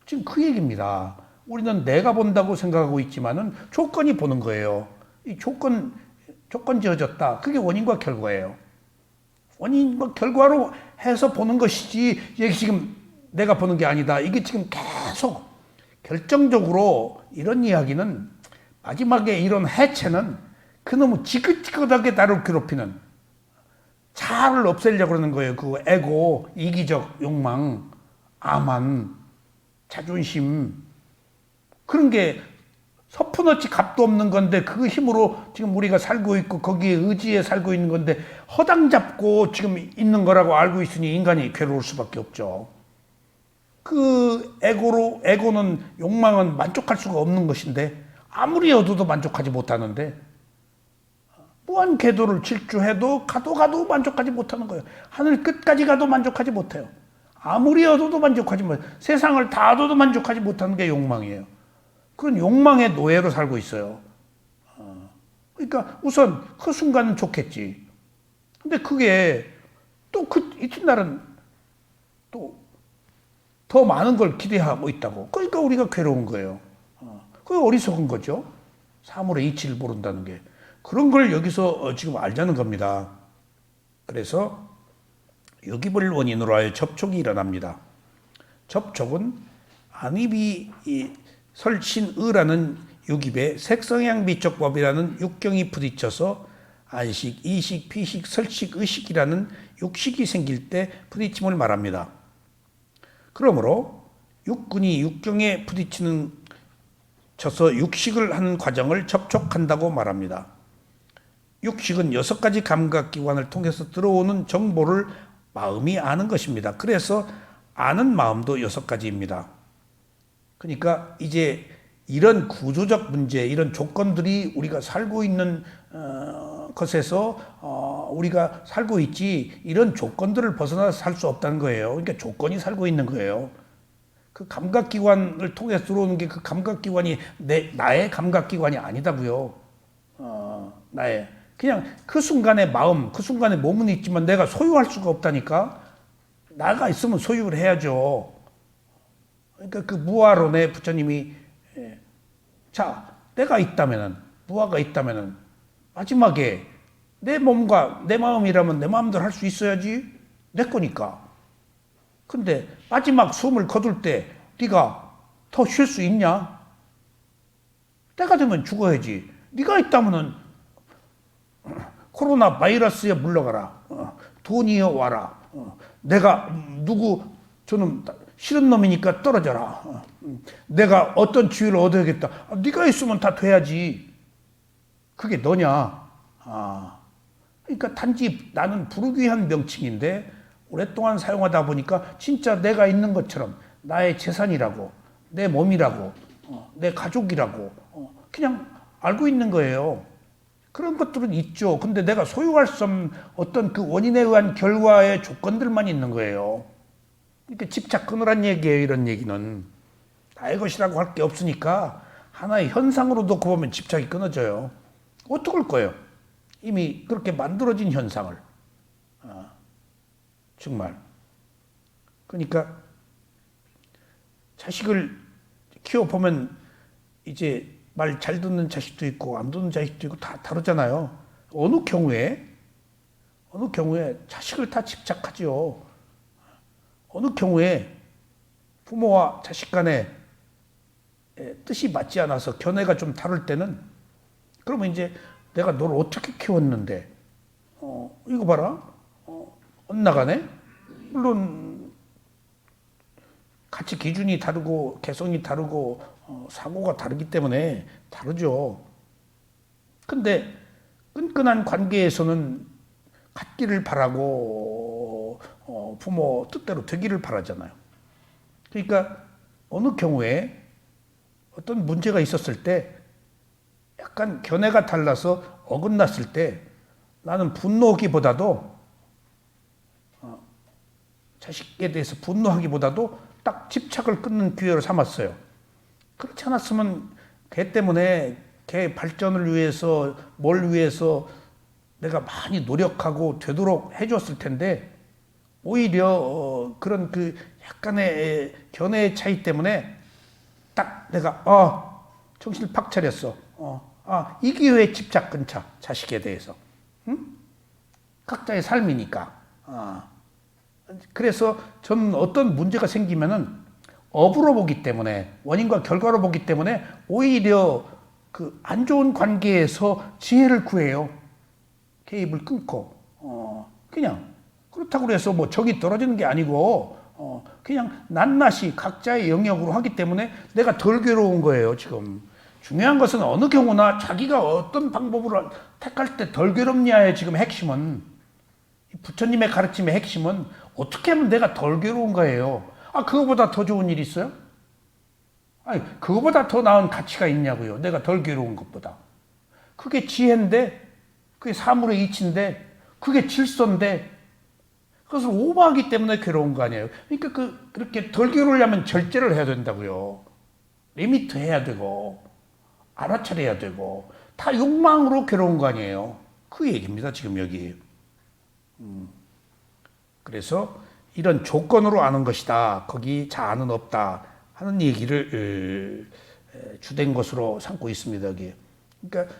지금 그 얘기입니다. 우리는 내가 본다고 생각하고 있지만은 조건이 보는 거예요. 이 조건 지어졌다. 그게 원인과 결과예요. 원인과 결과로 해서 보는 것이지, 이게 지금 내가 보는 게 아니다. 이게 지금 계속 결정적으로 이런 이야기는, 마지막에 이런 해체는 그놈의 지긋지긋하게 나를 괴롭히는, 자아를 없애려고 그러는 거예요. 그 에고, 이기적 욕망, 아만, 자존심, 그런 게 서푼어치 값도 없는 건데, 그 힘으로 지금 우리가 살고 있고 거기에 의지해 살고 있는 건데, 허당 잡고 지금 있는 거라고 알고 있으니 인간이 괴로울 수밖에 없죠. 그 에고는, 욕망은 만족할 수가 없는 것인데, 아무리 얻어도 만족하지 못하는데, 무한 궤도를 질주해도 가도 만족하지 못하는 거예요. 하늘 끝까지 가도 만족하지 못해요. 아무리 얻어도 만족하지 못해요. 세상을 다 얻어도 만족하지 못하는 게 욕망이에요. 그런 욕망의 노예로 살고 있어요. 그러니까 우선 그 순간은 좋겠지. 근데 그게 또 이튿날은 또 더 많은 걸 기대하고 있다고. 그러니까 우리가 괴로운 거예요. 그게 어리석은 거죠. 사물의 이치를 모른다는 게. 그런 걸 여기서 지금 알자는 겁니다. 그래서 육입을 원인으로 하여 접촉이 일어납니다. 접촉은 안입이 설신의라는 육입에 색성향비촉법이라는 육경이 부딪혀서 안식, 이식, 피식, 설식, 의식이라는 육식이 생길 때 부딪힘을 말합니다. 그러므로 육근이 육경에 쳐서 육식을 하는 과정을 접촉한다고 말합니다. 육식은 6가지 감각기관을 통해서 들어오는 정보를 마음이 아는 것입니다. 그래서 아는 마음도 6가지입니다. 그러니까 이제 이런 구조적 문제, 이런 조건들이 우리가 살고 있는 것에서 우리가 살고 있지 이런 조건들을 벗어나서 살 수 없다는 거예요. 그러니까 조건이 살고 있는 거예요. 그 감각기관을 통해서 들어오는 게 그 감각기관이 나의 감각기관이 아니다고요. 나의 그냥 그 순간의 마음, 그 순간의 몸은 있지만 내가 소유할 수가 없다니까. 나가 있으면 소유를 해야죠. 그러니까 그 무아론의 부처님이 자, 내가 있다면은 무아가 있다면은 마지막에 내 몸과 내 마음이라면 내 마음대로 할 수 있어야지. 내 거니까. 근데 마지막 숨을 거둘 때 네가 더 쉴 수 있냐? 때가 되면 죽어야지. 네가 있다면은 코로나 바이러스에 물러가라. 돈이여 와라. 내가 누구 저는 싫은 놈이니까 떨어져라. 내가 어떤 지위를 얻어야겠다. 네가 있으면 다 돼야지. 그게 너냐? 그러니까 단지 나는 부르귀한 명칭인데 오랫동안 사용하다 보니까 진짜 내가 있는 것처럼 나의 재산이라고, 내 몸이라고, 내 가족이라고 그냥 알고 있는 거예요. 그런 것들은 있죠. 근데 내가 소유할 수 없는 어떤 그 원인에 의한 결과의 조건들만 있는 거예요. 그러니까 집착 끊으란 얘기예요. 이런 얘기는. 나의 것이라고 할 게 없으니까 하나의 현상으로 놓고 보면 집착이 끊어져요. 어떡할 거예요? 이미 그렇게 만들어진 현상을. 정말. 그러니까 자식을 키워보면 이제 말 잘 듣는 자식도 있고 안 듣는 자식도 있고 다 다르잖아요. 어느 경우에 자식을 다 집착하죠. 어느 경우에 부모와 자식 간에 뜻이 맞지 않아서 견해가 좀 다를 때는 그러면 이제 내가 너를 어떻게 키웠는데 이거 봐라 엇나가네. 물론 가치 기준이 다르고 개성이 다르고 사고가 다르기 때문에 다르죠. 근데 끈끈한 관계에서는 같기를 바라고 부모 뜻대로 되기를 바라잖아요. 그러니까 어느 경우에 어떤 문제가 있었을 때 약간 견해가 달라서 어긋났을 때 나는 분노하기보다도 자식에 대해서 분노하기보다도 딱 집착을 끊는 기회로 삼았어요. 그렇지 않았으면 걔 때문에 걔 발전을 위해서 뭘 위해서 내가 많이 노력하고 되도록 해줬을 텐데 오히려 그런 그 약간의 견해의 차이 때문에 딱 내가 정신을 팍 차렸어. 이 기회에 집착 끊자. 자식에 대해서. 응? 각자의 삶이니까. 그래서 저는 어떤 문제가 생기면은 업으로 보기 때문에 원인과 결과로 보기 때문에 오히려 그 안 좋은 관계에서 지혜를 구해요. 개입을 끊고 그냥 그렇다고 해서 뭐 적이 떨어지는 게 아니고 그냥 낱낱이 각자의 영역으로 하기 때문에 내가 덜 괴로운 거예요. 지금 중요한 것은 어느 경우나 자기가 어떤 방법으로 택할 때 덜 괴롭냐의 지금 핵심은 부처님의 가르침의 핵심은 어떻게 하면 내가 덜 괴로운 거예요. 그거보다 더 좋은 일 있어요? 아니, 그거보다 더 나은 가치가 있냐고요. 내가 덜 괴로운 것보다. 그게 지혜인데, 그게 사물의 이치인데, 그게 질서인데, 그것을 오버하기 때문에 괴로운 거 아니에요. 그러니까 그렇게 덜 괴로우려면 절제를 해야 된다고요. 리미트 해야 되고, 알아차려야 되고, 다 욕망으로 괴로운 거 아니에요. 그 얘기입니다, 지금 여기. 그래서 이런 조건으로 아는 것이다. 거기 자아는 없다. 하는 얘기를 주된 것으로 삼고 있습니다. 여기. 그러니까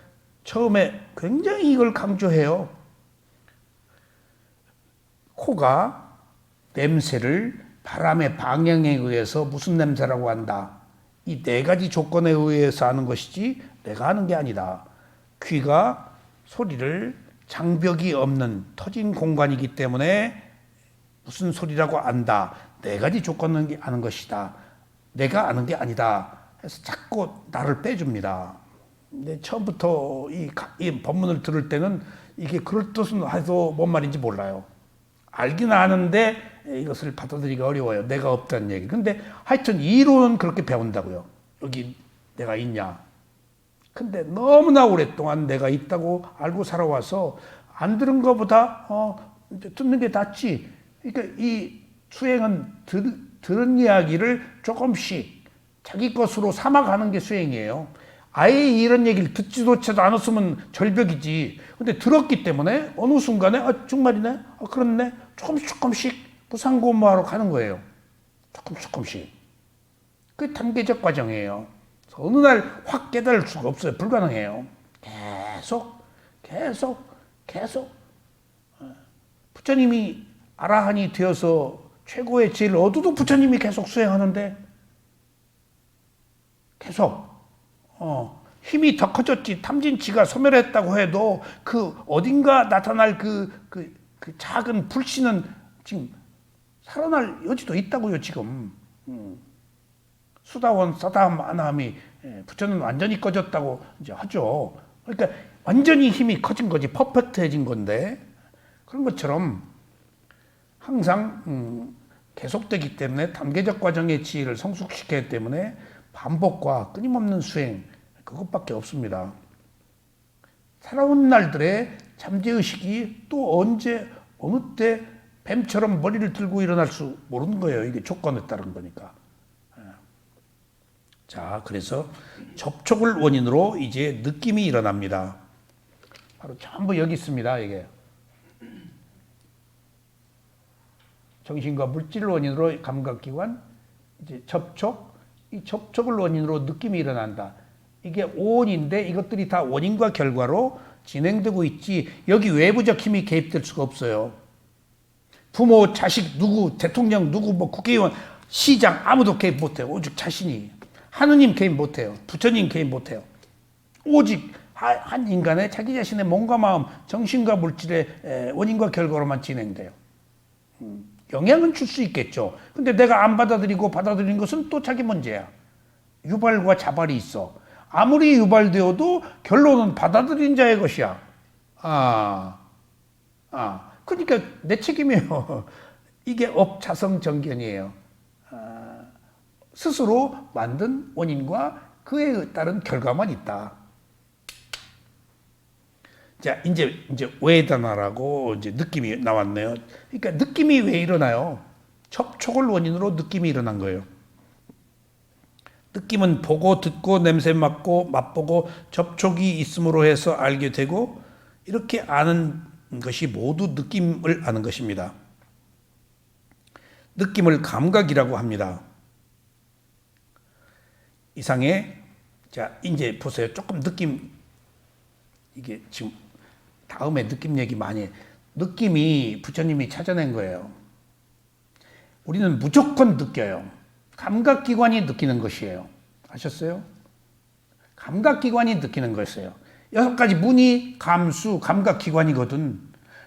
처음에 굉장히 이걸 강조해요. 코가 냄새를 바람의 방향에 의해서 무슨 냄새라고 한다. 이 네 가지 조건에 의해서 하는 것이지 내가 하는 게 아니다. 귀가 소리를 장벽이 없는 터진 공간이기 때문에 무슨 소리라고 안다. 네 가지 조건을 아는 것이다. 내가 아는 게 아니다. 해서 자꾸 나를 빼줍니다. 근데 처음부터 이 법문을 들을 때는 이게 그럴 뜻은 해도 뭔 말인지 몰라요. 알긴 아는데 이것을 받아들이기 어려워요. 내가 없다는 얘기. 근데 하여튼 이론은 그렇게 배운다고요. 여기 내가 있냐. 근데 너무나 오랫동안 내가 있다고 알고 살아와서 안 들은 것보다 이제 듣는 게 낫지. 그러니까 이 수행은 들은 이야기를 조금씩 자기 것으로 삼아가는 게 수행이에요. 아예 이런 얘기를 듣지조차도 않았으면 절벽이지. 근데 들었기 때문에 어느 순간에 정말이네, 그렇네, 조금씩 무상고무하러 가는 거예요. 조금씩. 그게 단계적 과정이에요. 어느 날 확 깨달을 수가 없어요. 불가능해요. 계속 부처님이 아라한이 되어서 최고의 지혜를 얻어도 부처님이 계속 수행하는데 계속 힘이 더 커졌지. 탐진치가 소멸했다고 해도 그 어딘가 나타날 그 작은 불씨는 지금 살아날 여지도 있다고요. 지금 수다원 사다함 아나함이 부처는 완전히 꺼졌다고 이제 하죠. 그러니까 완전히 힘이 커진 거지, 퍼펙트해진 건데, 그런 것처럼 항상 계속되기 때문에 단계적 과정의 지혜를 성숙시키기 때문에 반복과 끊임없는 수행, 그것밖에 없습니다. 살아온 날들의 잠재의식이 또 언제 어느 때 뱀처럼 머리를 들고 일어날 수 모르는 거예요. 이게 조건에 따른 거니까. 자, 그래서 접촉을 원인으로 이제 느낌이 일어납니다. 바로 전부 여기 있습니다. 이게 정신과 물질을 원인으로 감각기관, 이제 접촉, 이 접촉을 원인으로 느낌이 일어난다. 이게 오온인데 이것들이 다 원인과 결과로 진행되고 있지, 여기 외부적 힘이 개입될 수가 없어요. 부모, 자식, 누구, 대통령, 누구, 뭐 국회의원, 시장 아무도 개입 못해요. 오직 자신이. 하느님 개입 못해요. 부처님 개입 못해요. 오직 한 인간의 자기 자신의 몸과 마음, 정신과 물질의 원인과 결과로만 진행돼요. 영향은 줄 수 있겠죠. 근데 내가 안 받아들이고 받아들이는 것은 또 자기 문제야. 유발과 자발이 있어. 아무리 유발되어도 결론은 받아들인 자의 것이야. 그러니까 내 책임이에요. 이게 업자성정견이에요. 스스로 만든 원인과 그에 따른 결과만 있다. 자, 이제 웨다나라고 이제 느낌이 나왔네요. 그러니까 느낌이 왜 일어나요? 접촉을 원인으로 느낌이 일어난 거예요. 느낌은 보고 듣고 냄새 맡고 맛보고 접촉이 있음으로 해서 알게 되고, 이렇게 아는 것이 모두 느낌을 아는 것입니다. 느낌을 감각이라고 합니다. 이상의, 자, 이제 보세요. 조금 느낌, 이게 지금 다음에 느낌 얘기 많이 해. 느낌이 부처님이 찾아낸 거예요. 우리는 무조건 느껴요. 감각기관이 느끼는 것이에요. 아셨어요? 감각기관이 느끼는 것이에요. 6가지 문이 감수, 감각기관이거든.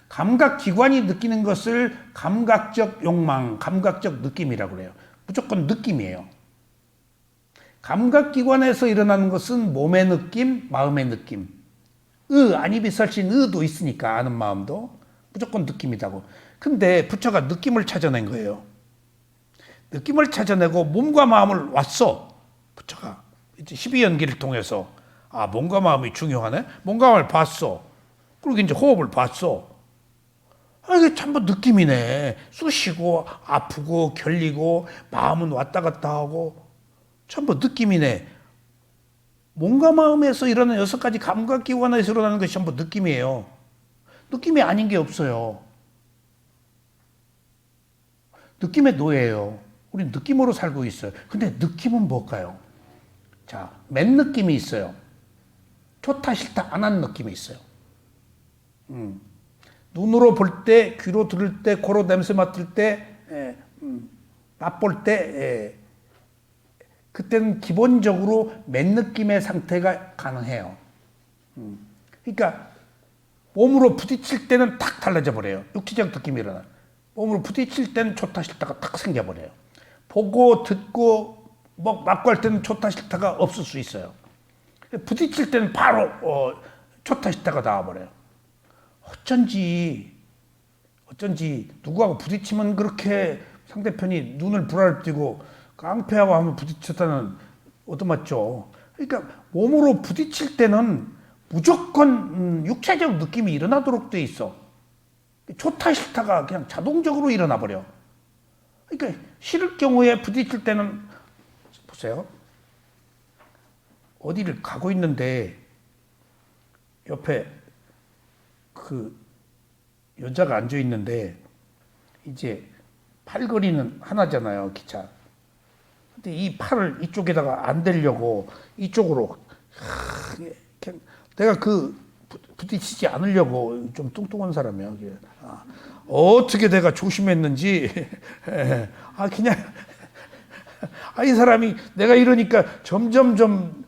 감각기관이 느끼는 것을 감각적 욕망, 감각적 느낌이라고 그래요. 무조건 느낌이에요. 감각기관에서 일어나는 것은 몸의 느낌, 마음의 느낌. 아니비설신 의도 있으니까 아는 마음도 무조건 느낌이라고. 근데 부처가 느낌을 찾아낸 거예요. 느낌을 찾아내고 몸과 마음을 왔어. 부처가 이제 12연기를 통해서 몸과 마음이 중요하네. 몸과 마음을 봤어. 그리고 이제 호흡을 봤어. 이게 전부 느낌이네. 쑤시고 아프고 결리고 마음은 왔다 갔다 하고 전부 느낌이네. 몸과 마음에서 일어나는 6가지 감각기관에서 일어나는 것이 전부 느낌이에요. 느낌이 아닌 게 없어요. 느낌의 노예예요. 우리는 느낌으로 살고 있어요. 근데 느낌은 뭘까요? 자, 맨 느낌이 있어요. 좋다 싫다 안 하는 느낌이 있어요. 눈으로 볼 때, 귀로 들을 때, 코로 냄새 맡을 때, 맛볼 때, 그때는 기본적으로 맨 느낌의 상태가 가능해요. 그러니까 몸으로 부딪힐 때는 탁 달라져 버려요. 육체적 느낌이 일어나. 몸으로 부딪힐 때는 좋다 싫다가 탁 생겨버려요. 보고 듣고 맛고 할 때는 좋다 싫다가 없을 수 있어요. 부딪힐 때는 바로 좋다 싫다가 나와버려요. 어쩐지 누구하고 부딪히면 그렇게 상대편이 눈을 부라르뜨고 깡패하고 하면 부딪혔다는 얻어맞죠. 그러니까 몸으로 부딪힐 때는 무조건 육체적 느낌이 일어나도록 돼 있어. 좋다 싫다가 그냥 자동적으로 일어나 버려. 그러니까 싫을 경우에 부딪힐 때는 보세요. 어디를 가고 있는데 옆에 그 여자가 앉아 있는데 이제 팔걸이는 하나잖아요, 기차. 근데 이 팔을 이쪽에다가 안 대려고 이쪽으로 그냥 내가 부딪히지 않으려고 좀 뚱뚱한 사람이야. 어떻게 내가 조심했는지 그냥 이 사람이 내가 이러니까 점점점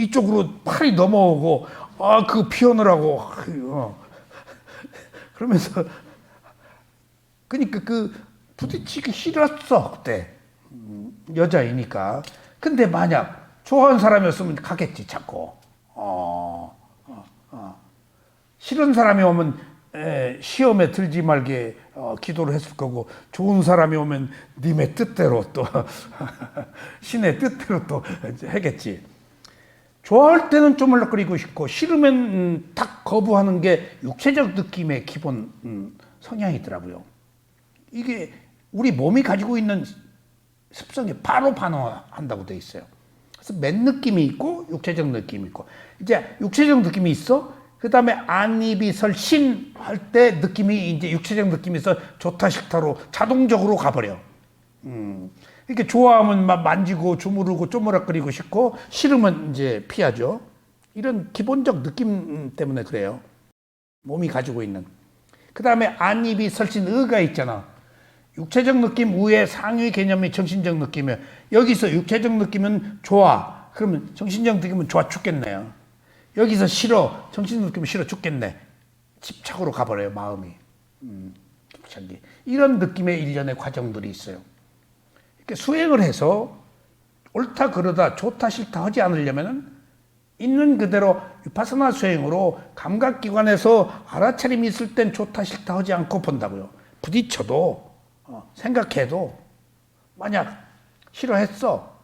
이쪽으로 팔이 넘어오고 그 피하느라고 그러면서 그러니까 부딪히기 싫었어 그때 여자이니까. 근데 만약 좋아하는 사람이었으면 가겠지 자꾸. 싫은 사람이 오면 시험에 들지 말게 기도를 했을 거고, 좋은 사람이 오면 님의 뜻대로 또 신의 뜻대로 또 하겠지. 좋아할 때는 쪼물락거리고 싶고 싫으면 딱 거부하는 게 육체적 느낌의 기본 성향이더라고요. 이게 우리 몸이 가지고 있는 습성에 바로 반응한다고 돼 있어요. 그래서 맨 느낌이 있고 육체적 느낌이 있고, 이제 육체적 느낌이 있어. 그 다음에 안입이 설신 할 때 느낌이 이제 육체적 느낌이 있어 좋다 싫다로 자동적으로 가버려. 이렇게 좋아하면 막 만지고 주무르고 쪼무락거리고 싶고, 싫으면 이제 피하죠. 이런 기본적 느낌 때문에 그래요. 몸이 가지고 있는. 그 다음에 안입이 설신 의가 있잖아. 육체적 느낌 위에 상위 개념이 정신적 느낌이에요. 여기서 육체적 느낌은 좋아. 그러면 정신적 느낌은 좋아 죽겠네요. 여기서 싫어. 정신적 느낌은 싫어 죽겠네. 집착으로 가버려요, 마음이. 집착이. 이런 느낌의 일련의 과정들이 있어요. 이렇게 수행을 해서 옳다 그러다 좋다 싫다 하지 않으려면은 있는 그대로 위파사나 수행으로 감각기관에서 알아차림이 있을 땐 좋다 싫다 하지 않고 본다고요. 부딪혀도 생각해도 만약 싫어했어,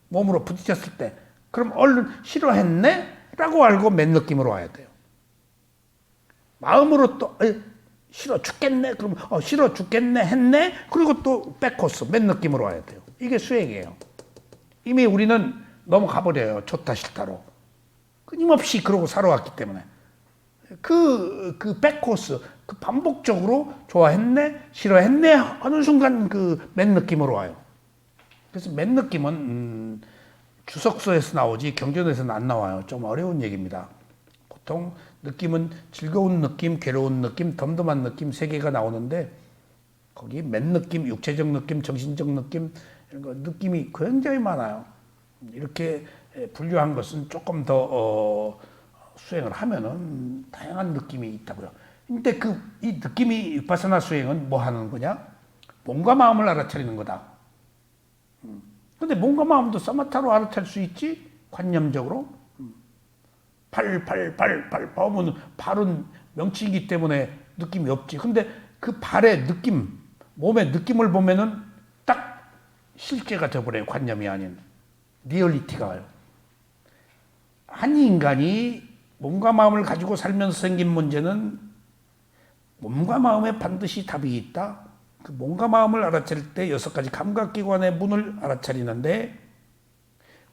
몸으로 부딪혔을 때, 그럼 얼른 싫어했네? 라고 알고 맨 느낌으로 와야 돼요. 마음으로 또 싫어 죽겠네? 그럼 싫어 죽겠네 했네? 그리고 또 백코스 맨 느낌으로 와야 돼요. 이게 수행이에요. 이미 우리는 넘어가버려요. 좋다 싫다로. 끊임없이 그러고 살아왔기 때문에. 그 백코스, 반복적으로 좋아했네, 싫어했네 하는 순간 맨 느낌으로 와요. 그래서 맨 느낌은 주석서에서 나오지 경전에서는 안 나와요. 좀 어려운 얘기입니다. 보통 느낌은 즐거운 느낌, 괴로운 느낌, 덤덤한 느낌 세 개가 나오는데, 거기 맨 느낌, 육체적 느낌, 정신적 느낌, 이런 거 느낌이 굉장히 많아요. 이렇게 분류한 것은 조금 더 수행을 하면은 다양한 느낌이 있다고요. 근데 이 느낌이 위파사나 수행은 뭐 하는 거냐? 몸과 마음을 알아차리는 거다. 근데 몸과 마음도 사마타로 알아차릴 수 있지? 관념적으로. 팔 보면 발은 명칭이기 때문에 느낌이 없지. 근데 그 발의 느낌, 몸의 느낌을 보면은 딱 실제가 되어버려요. 관념이 아닌. 리얼리티가 와요. 한 인간이 몸과 마음을 가지고 살면서 생긴 문제는 몸과 마음에 반드시 답이 있다. 그 몸과 마음을 알아차릴 때 6가지 감각기관의 문을 알아차리는데,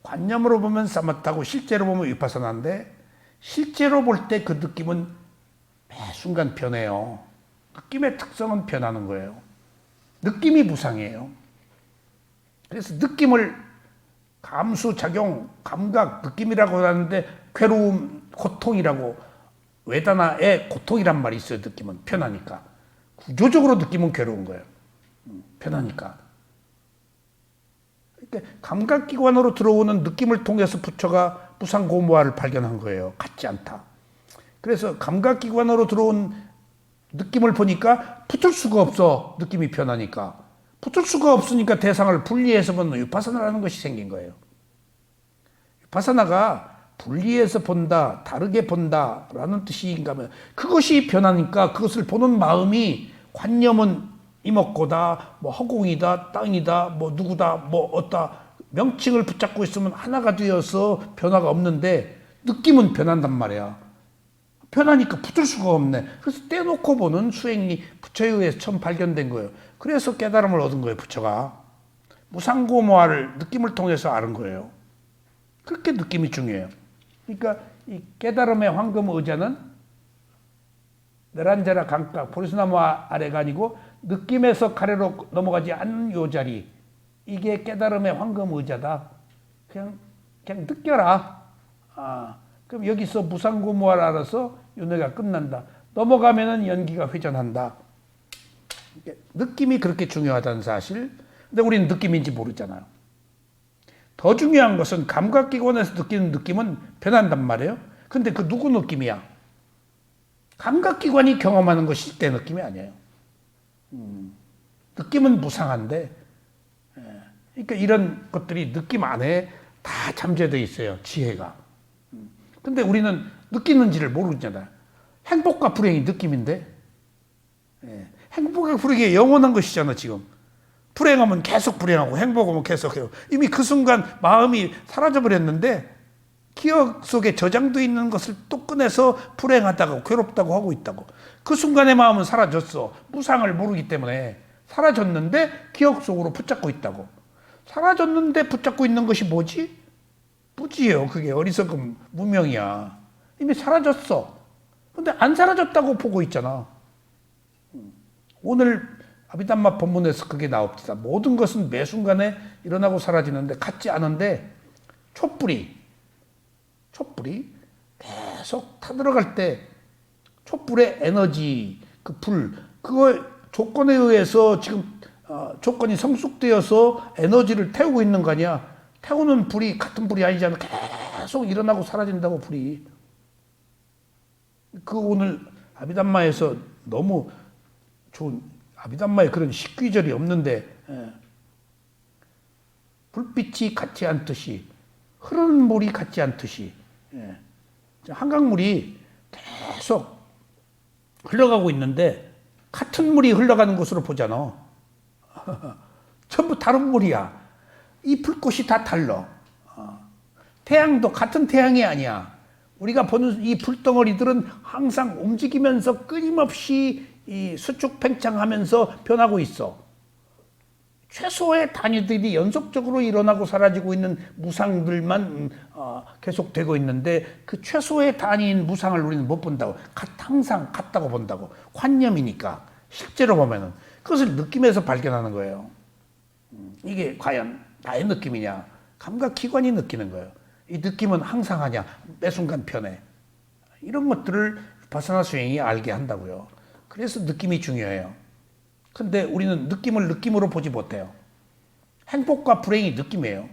관념으로 보면 사마타고 실제로 보면 위파사나인데, 실제로 볼 때 그 느낌은 매 순간 변해요. 느낌의 특성은 변하는 거예요. 느낌이 무상이에요. 그래서 느낌을 감수작용, 감각, 느낌이라고 하는데, 괴로움, 고통이라고, 웨다나의 고통이란 말이 있어요. 느낌은 편하니까. 구조적으로 느낌은 괴로운 거예요. 편하니까. 그러니까 감각기관으로 들어오는 느낌을 통해서 부처가 무상고무화를 발견한 거예요. 같지 않다. 그래서 감각기관으로 들어온 느낌을 보니까 붙을 수가 없어. 느낌이 편하니까. 붙을 수가 없으니까 대상을 분리해서 보는 위파사나라는 것이 생긴 거예요. 위파사나가 분리해서 본다, 다르게 본다라는 뜻인가 하면, 그것이 변하니까 그것을 보는 마음이, 관념은 이목고다, 뭐 허공이다, 땅이다, 뭐 누구다, 뭐 어따 명칭을 붙잡고 있으면 하나가 되어서 변화가 없는데, 느낌은 변한단 말이야. 편하니까 붙을 수가 없네. 그래서 떼놓고 보는 수행이 부처에 의해서 처음 발견된 거예요. 그래서 깨달음을 얻은 거예요, 부처가. 무상고모화를 느낌을 통해서 아는 거예요. 그렇게 느낌이 중요해요. 그러니까 이 깨달음의 황금 의자는 내란자라 강가 보리수나무 아래가 아니고 느낌에서 가래로 넘어가지 않는 요 자리, 이게 깨달음의 황금 의자다. 그냥 느껴라. 그럼 여기서 무상고무화를 알아서 윤회가 끝난다. 넘어가면은 연기가 회전한다. 느낌이 그렇게 중요하다는 사실. 근데 우리는 느낌인지 모르잖아요. 더 중요한 것은 감각기관에서 느끼는 느낌은 변한단 말이에요. 근데 그 누구 느낌이야? 감각기관이 경험하는 것이 내 느낌이 아니에요. 느낌은 무상한데, 그러니까 이런 것들이 느낌 안에 다 잠재되어 있어요. 지혜가. 근데 우리는 느끼는지를 모르잖아요. 행복과 불행이 느낌인데, 행복과 불행이 영원한 것이잖아, 지금. 불행하면 계속 불행하고 행복하면 계속 해요. 이미 그 순간 마음이 사라져버렸는데 기억 속에 저장되어 있는 것을 또 꺼내서 불행하다고 괴롭다고 하고 있다고. 그 순간의 마음은 사라졌어. 무상을 모르기 때문에. 사라졌는데 기억 속으로 붙잡고 있다고. 사라졌는데 붙잡고 있는 것이 뭐지? 무지예요. 그게 어리석음, 무명이야. 이미 사라졌어. 근데 안 사라졌다고 보고 있잖아. 오늘 아비담마 본문에서 그게 나옵니다. 모든 것은 매 순간에 일어나고 사라지는데 같지 않은데 촛불이 계속 타들어갈 때 촛불의 에너지, 그 불, 그거 조건에 의해서 지금 조건이 성숙되어서 에너지를 태우고 있는 거 아니야. 태우는 불이 같은 불이 아니잖아. 계속 일어나고 사라진다고 불이. 그 오늘 아비담마에서 너무 좋은, 아비담마에 그런 식귀절이 없는데, 불빛이 같지 않듯이, 흐르는 물이 같지 않듯이, 한강물이 계속 흘러가고 있는데 같은 물이 흘러가는 곳으로 보잖아. 전부 다른 물이야. 이 불꽃이 다 달라. 태양도 같은 태양이 아니야. 우리가 보는 이 불덩어리들은 항상 움직이면서 끊임없이 이 수축 팽창하면서 변하고 있어. 최소의 단위들이 연속적으로 일어나고 사라지고 있는 무상들만 계속되고 있는데 그 최소의 단위인 무상을 우리는 못 본다고. 항상 같다고 본다고. 관념이니까. 실제로 보면은 그것을 느낌에서 발견하는 거예요. 이게 과연 나의 느낌이냐? 감각기관이 느끼는 거예요. 이 느낌은 항상 하냐? 매 순간 변해. 이런 것들을 바사나 수행이 알게 한다고요. 그래서 느낌이 중요해요. 근데 우리는 느낌을 느낌으로 보지 못해요. 행복과 불행이 느낌이에요.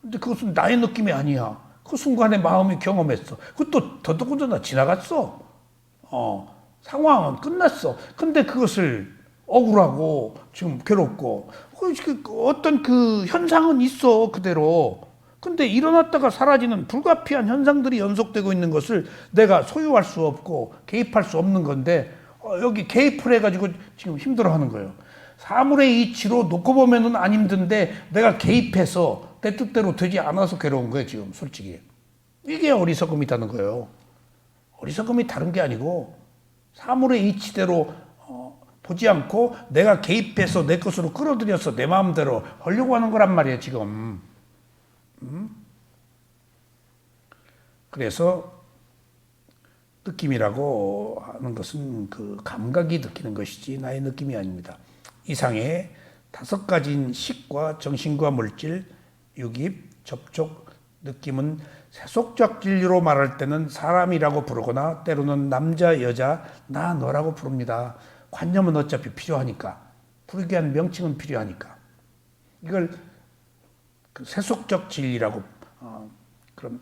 근데 그것은 나의 느낌이 아니야. 그 순간에 마음이 경험했어. 그것도 더더군다나 지나갔어. 상황은 끝났어. 근데 그것을 억울하고 지금 괴롭고 어떤 그 현상은 있어 그대로. 근데 일어났다가 사라지는 불가피한 현상들이 연속되고 있는 것을 내가 소유할 수 없고 개입할 수 없는 건데 여기 개입을 해가지고 지금 힘들어하는 거예요. 사물의 이치로 놓고 보면은 안 힘든데 내가 개입해서 내 뜻대로 되지 않아서 괴로운 거예요 지금 솔직히. 이게 어리석음이라는 거예요. 어리석음이 다른 게 아니고 사물의 이치대로 보지 않고 내가 개입해서 내 것으로 끌어들여서 내 마음대로 하려고 하는 거란 말이에요 지금. 그래서 느낌이라고 하는 것은 그 감각이 느끼는 것이지 나의 느낌이 아닙니다. 이상의 5가지인 식과 정신과 물질, 유깁, 접촉, 느낌은 세속적 진리로 말할 때는 사람이라고 부르거나 때로는 남자, 여자, 나, 너라고 부릅니다. 관념은 어차피 필요하니까. 부르기 위한 명칭은 필요하니까. 이걸 그 세속적 진리라고 그럼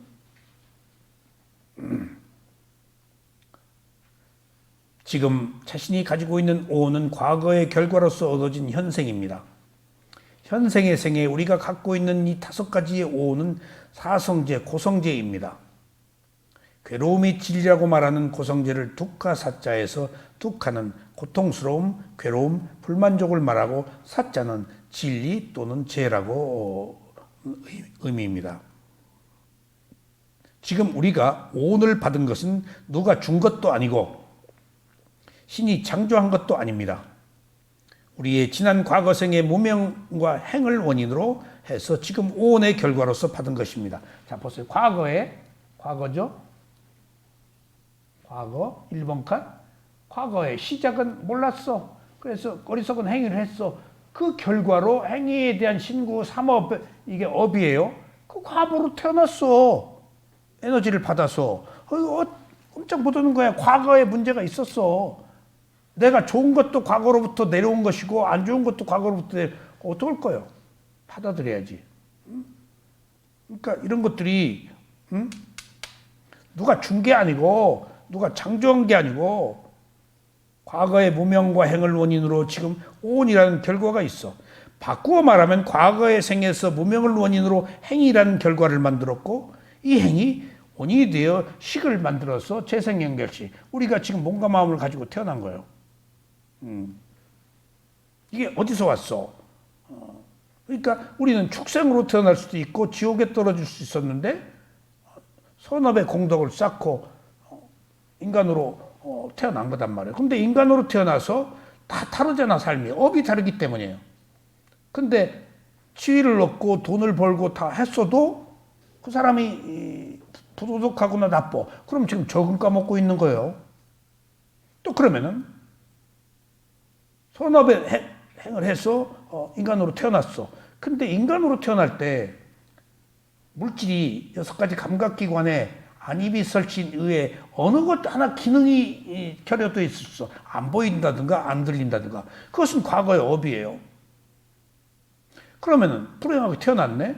지금 자신이 가지고 있는 오는 과거의 결과로서 얻어진 현생입니다. 현생의 생에 우리가 갖고 있는 이 5가지의 오는 사성제, 고성제입니다. 괴로움이 진리라고 말하는 고성제를 두카사자에서 두카는 고통스러움, 괴로움, 불만족을 말하고 사자는 진리 또는 죄라고 의미입니다. 지금 우리가 오온을 받은 것은 누가 준 것도 아니고 신이 창조한 것도 아닙니다. 우리의 지난 과거생의 무명과 행을 원인으로 해서 지금 오온의 결과로서 받은 것입니다. 자, 보세요. 과거죠? 과거 1번 칸. 과거의 시작은 몰랐어. 그래서 어리석은 행위를 했어. 그 결과로 행위에 대한 신구, 삼업, 이게 업이에요. 그 과보로 태어났어. 에너지를 받아서. 깜짝 못하는 거야. 과거에 문제가 있었어. 내가 좋은 것도 과거로부터 내려온 것이고 안 좋은 것도 과거로부터 어떡할 거예요? 받아들여야지. 그러니까 이런 것들이 누가 준 게 아니고 누가 창조한 게 아니고 과거의 무명과 행을 원인으로 지금 오온이라는 결과가 있어. 바꾸어 말하면 과거의 생에서 무명을 원인으로 행이라는 결과를 만들었고 이 행이 원인이 되어 식을 만들어서 재생연결식. 우리가 지금 몸과 마음을 가지고 태어난 거예요. 이게 어디서 왔어? 그러니까 우리는 축생으로 태어날 수도 있고 지옥에 떨어질 수 있었는데 선업의 공덕을 쌓고 인간으로 태어난 거단 말이에요. 근데 인간으로 태어나서 다 다르잖아, 삶이. 업이 다르기 때문이에요. 근데 지위를 얻고 돈을 벌고 다 했어도 그 사람이 부도덕하거나 나빠. 그럼 지금 적응 까먹고 있는 거예요. 또 그러면은 선업의 행을 해서 인간으로 태어났어. 근데 인간으로 태어날 때 물질이 6가지 감각기관에 안입이 설치인 의에 어느 것 하나 기능이 결여되어 있었어. 안 보인다든가 안 들린다든가. 그것은 과거의 업이에요. 그러면은 불행하게 태어났네?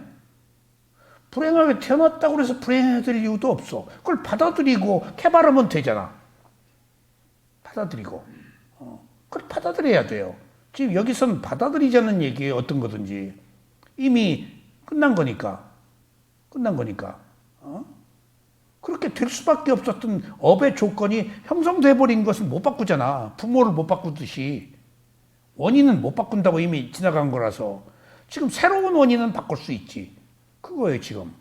불행하게 태어났다고 해서 불행해야 될 이유도 없어. 그걸 받아들이고 개발하면 되잖아. 받아들이고. 그걸 받아들여야 돼요. 지금 여기서는 받아들이자는 얘기예요. 어떤 거든지. 이미 끝난 거니까. 그렇게 될 수밖에 없었던 업의 조건이 형성돼 버린 것을 못 바꾸잖아. 부모를 못 바꾸듯이. 원인은 못 바꾼다고 이미 지나간 거라서. 지금 새로운 원인은 바꿀 수 있지. 그거예요, 지금.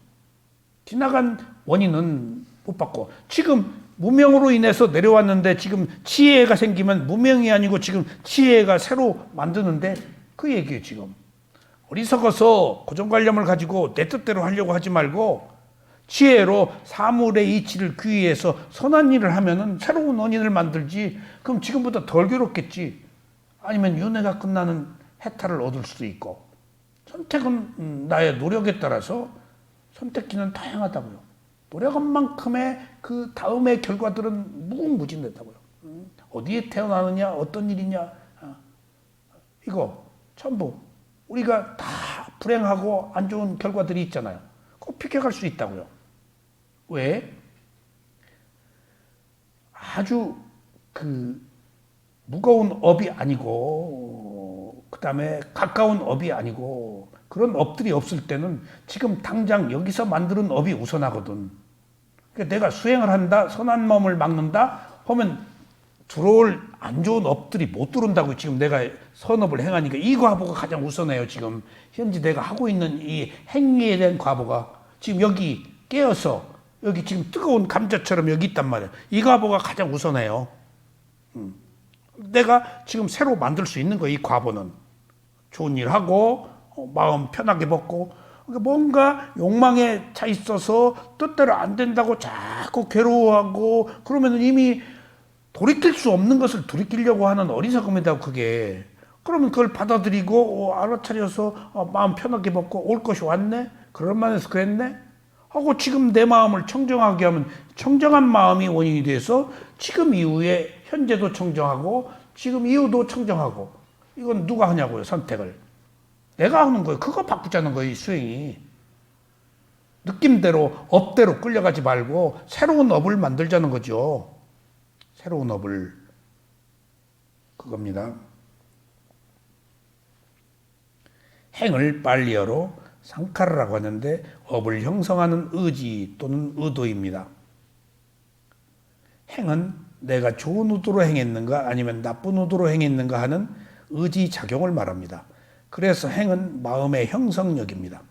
지나간 원인은 못 바꿔. 지금 무명으로 인해서 내려왔는데 지금 지혜가 생기면 무명이 아니고 지금 지혜가 새로 만드는데 그 얘기예요, 지금. 어리석어서 고정관념을 가지고 내 뜻대로 하려고 하지 말고 지혜로 사물의 이치를 귀의해서 선한 일을 하면은 새로운 원인을 만들지. 그럼 지금보다 덜 괴롭겠지. 아니면 윤회가 끝나는 해탈을 얻을 수도 있고. 선택은 나의 노력에 따라서 선택지는 다양하다고요. 노력한 만큼의 그 다음의 결과들은 무궁무진하다고요. 어디에 태어나느냐, 어떤 일이냐, 이거 전부 우리가 다 불행하고 안 좋은 결과들이 있잖아요. 꼭 비켜갈 수 있다고요. 왜? 아주 그 무거운 업이 아니고 그 다음에 가까운 업이 아니고 그런 업들이 없을 때는 지금 당장 여기서 만드는 업이 우선하거든. 그러니까 내가 수행을 한다, 선한 마음을 막는다 하면 들어올 안 좋은 업들이 못 들어온다고. 지금 내가 선업을 행하니까 이 과보가 가장 우선해요. 지금 현재 내가 하고 있는 이 행위에 대한 과보가 지금 여기 깨어서 여기 지금 뜨거운 감자처럼 여기 있단 말이에요. 이 과보가 가장 우선해요. 내가 지금 새로 만들 수 있는 거예요. 이 과보는 좋은 일 하고 마음 편하게 먹고. 그러니까 뭔가 욕망에 차 있어서 뜻대로 안 된다고 자꾸 괴로워하고 그러면 이미 돌이킬 수 없는 것을 돌이키려고 하는 어리석음이다, 그게. 그러면 그걸 받아들이고 알아차려서 마음 편하게 먹고 올 것이 왔네? 그럴 만해서 그랬네? 하고 지금 내 마음을 청정하게 하면 청정한 마음이 원인이 돼서 지금 이후에 현재도 청정하고 지금 이후도 청정하고. 이건 누가 하냐고요, 선택을. 내가 하는 거예요. 그거 바꾸자는 거예요, 이 수행이. 느낌대로 업대로 끌려가지 말고 새로운 업을 만들자는 거죠. 새로운 업을. 그겁니다. 행을 빨리어로 상카르라고 하는데 업을 형성하는 의지 또는 의도입니다. 행은 내가 좋은 의도로 행했는가 아니면 나쁜 의도로 행했는가 하는 의지 작용을 말합니다. 그래서 행은 마음의 형성력입니다.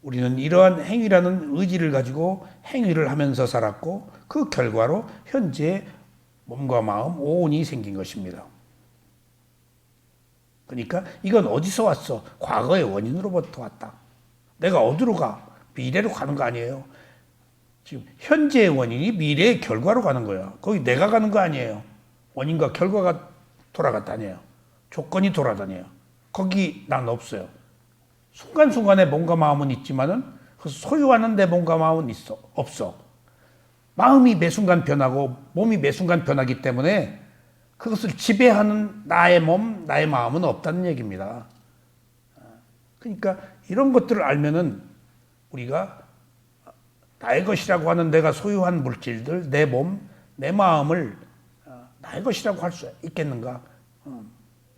우리는 이러한 행위라는 의지를 가지고 행위를 하면서 살았고 그 결과로 현재 몸과 마음 오온이 생긴 것입니다. 그러니까 이건 어디서 왔어? 과거의 원인으로부터 왔다. 내가 어디로 가? 미래로 가는 거 아니에요. 지금 현재의 원인이 미래의 결과로 가는 거야. 거기 내가 가는 거 아니에요. 원인과 결과가 돌아갔다니에요. 조건이 돌아다녀요. 거기 난 없어요. 순간순간에 몸과 마음은 있지만은 그 소유하는 내 몸과 마음은 없어. 마음이 매 순간 변하고 몸이 매 순간 변하기 때문에 그것을 지배하는 나의 몸, 나의 마음은 없다는 얘기입니다. 그러니까 이런 것들을 알면은 우리가 나의 것이라고 하는 내가 소유한 물질들, 내 몸, 내 마음을 나의 것이라고 할 수 있겠는가?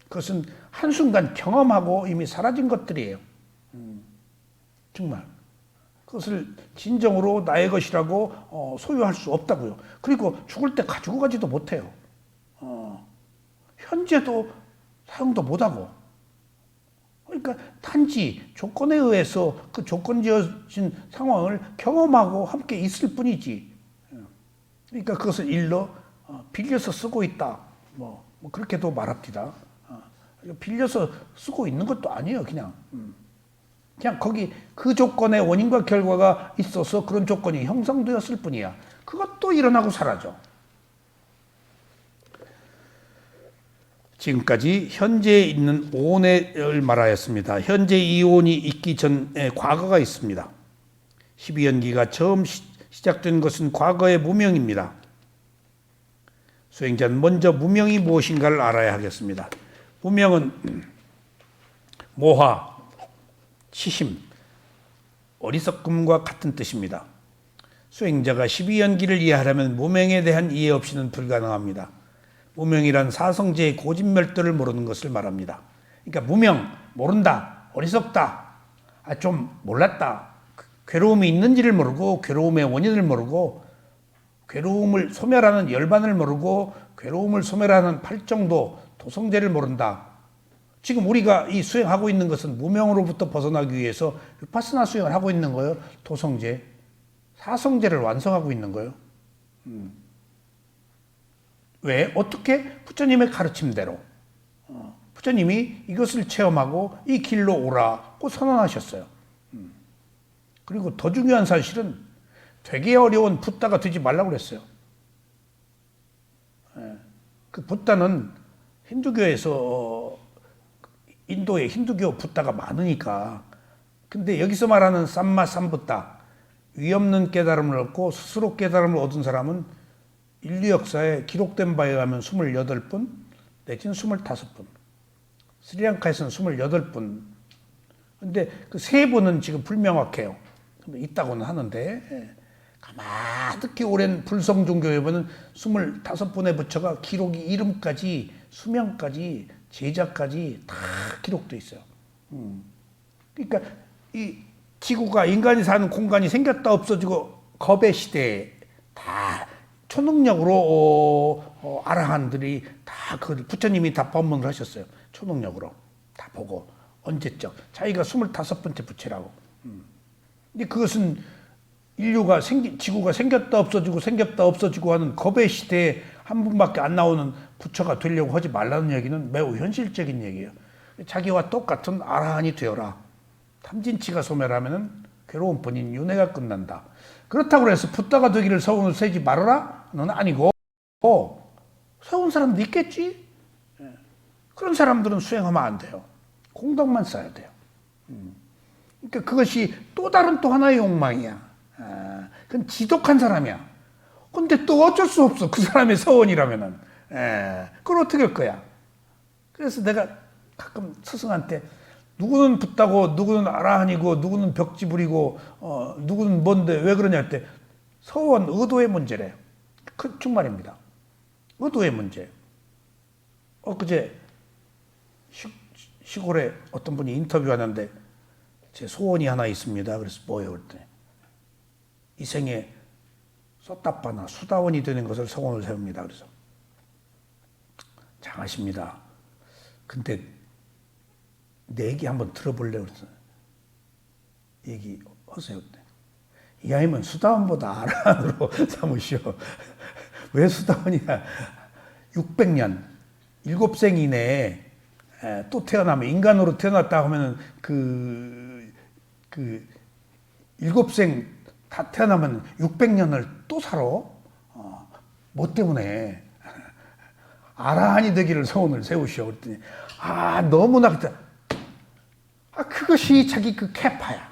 그것은 한순간 경험하고 이미 사라진 것들이에요. 정말. 그것을 진정으로 나의 것이라고 소유할 수 없다고요. 그리고 죽을 때 가지고 가지도 못해요. 현재도 사용도 못하고. 그러니까 단지 조건에 의해서 그 조건지어진 상황을 경험하고 함께 있을 뿐이지. 그러니까 그것을 일러 빌려서 쓰고 있다. 뭐 그렇게도 말합니다. 빌려서 쓰고 있는 것도 아니에요. 그냥 거기 그 조건의 원인과 결과가 있어서 그런 조건이 형성되었을 뿐이야. 그것도 일어나고 사라져. 지금까지 현재에 있는 오온을 말하였습니다. 현재 이 오온이 있기 전에 과거가 있습니다. 12연기가 처음 시작된 것은 과거의 무명입니다. 수행자는 먼저 무명이 무엇인가를 알아야 하겠습니다. 무명은 모화, 치심, 어리석음과 같은 뜻입니다. 수행자가 12연기를 이해하려면 무명에 대한 이해 없이는 불가능합니다. 무명이란 사성제의 고진멸도를 모르는 것을 말합니다. 그러니까 무명, 모른다, 어리석다, 좀 몰랐다, 괴로움이 있는지를 모르고 괴로움의 원인을 모르고 괴로움을 소멸하는 열반을 모르고 괴로움을 소멸하는 팔정도, 도성제를 모른다. 지금 우리가 이 수행하고 있는 것은 무명으로부터 벗어나기 위해서 위파스나 수행을 하고 있는 거예요. 도성제, 사성제를 완성하고 있는 거예요. 왜? 어떻게? 부처님의 가르침대로. 부처님이 이것을 체험하고 이 길로 오라고 선언하셨어요. 그리고 더 중요한 사실은 되게 어려운 붓다가 되지 말라고 그랬어요. 그 붓다는 힌두교에서 인도에 힌두교 붓다가 많으니까. 근데 여기서 말하는 삼마 삼붓다, 위없는 깨달음을 얻고 스스로 깨달음을 얻은 사람은 인류 역사에 기록된 바에 의하면 28분 내지는 25분. 스리랑카에서는 28분. 근데 그 세 분은 지금 불명확해요. 근데 있다고는 하는데 가마득히 오랜 불성 종교에 보면 25분의 부처가 기록이 이름까지 수명까지 제자까지 다 기록돼 있어요. 그러니까 이 지구가 인간이 사는 공간이 생겼다 없어지고 겁의 시대에 다 초능력으로 아라한들이 다 그 부처님이 다 법문을 하셨어요. 초능력으로 다 보고 언제적 자기가 25번째 부처라고. 근데 그것은 인류가 지구가 생겼다 없어지고 하는 겁의 시대에 한 분밖에 안 나오는 부처가 되려고 하지 말라는 얘기는 매우 현실적인 얘기예요. 자기와 똑같은 아라한이 되어라. 탐진치가 소멸하면은 괴로운 본인 윤회가 끝난다. 그렇다고 해서 붓다가 되기를 서운을 세지 말아라? 는 아니고 세운 사람도 있겠지? 그런 사람들은 수행하면 안 돼요. 공덕만 쌓아야 돼요. 그러니까 그것이 또 다른 또 하나의 욕망이야. 그건 지독한 사람이야. 근데 또 어쩔 수 없어. 그 사람의 서원이라면은. 그걸 어떻게 할 거야? 그래서 내가 가끔 스승한테 누구는 붓다고 누구는 아라한이고 누구는 벽지불이고 누구는 뭔데 왜 그러냐 할 때 서원 의도의 문제래요. 그 정말입니다. 의도의 문제. 엊그제 시골에 어떤 분이 인터뷰하는데 제 소원이 하나 있습니다. 그래서 뭐예요? 그랬더니 이 생에 쏟다빠나 수다원이 되는 것을 소원을 세웁니다. 그래서 장하십니다. 근데 내 얘기 한번 들어볼래요? 그래서 얘기 보세요. 이 아이면 수다원보다 아라한으로 삼으시오. 왜 수다원이야? 600년, 7생 이내에 또 태어나면, 인간으로 태어났다 하면은 그 7생 다 태어나면 600년을 또 살아? 뭐 때문에? 아라한이 되기를 소원을 세우시오. 그랬더니, 너무나, 그것이 자기 그 캐파야.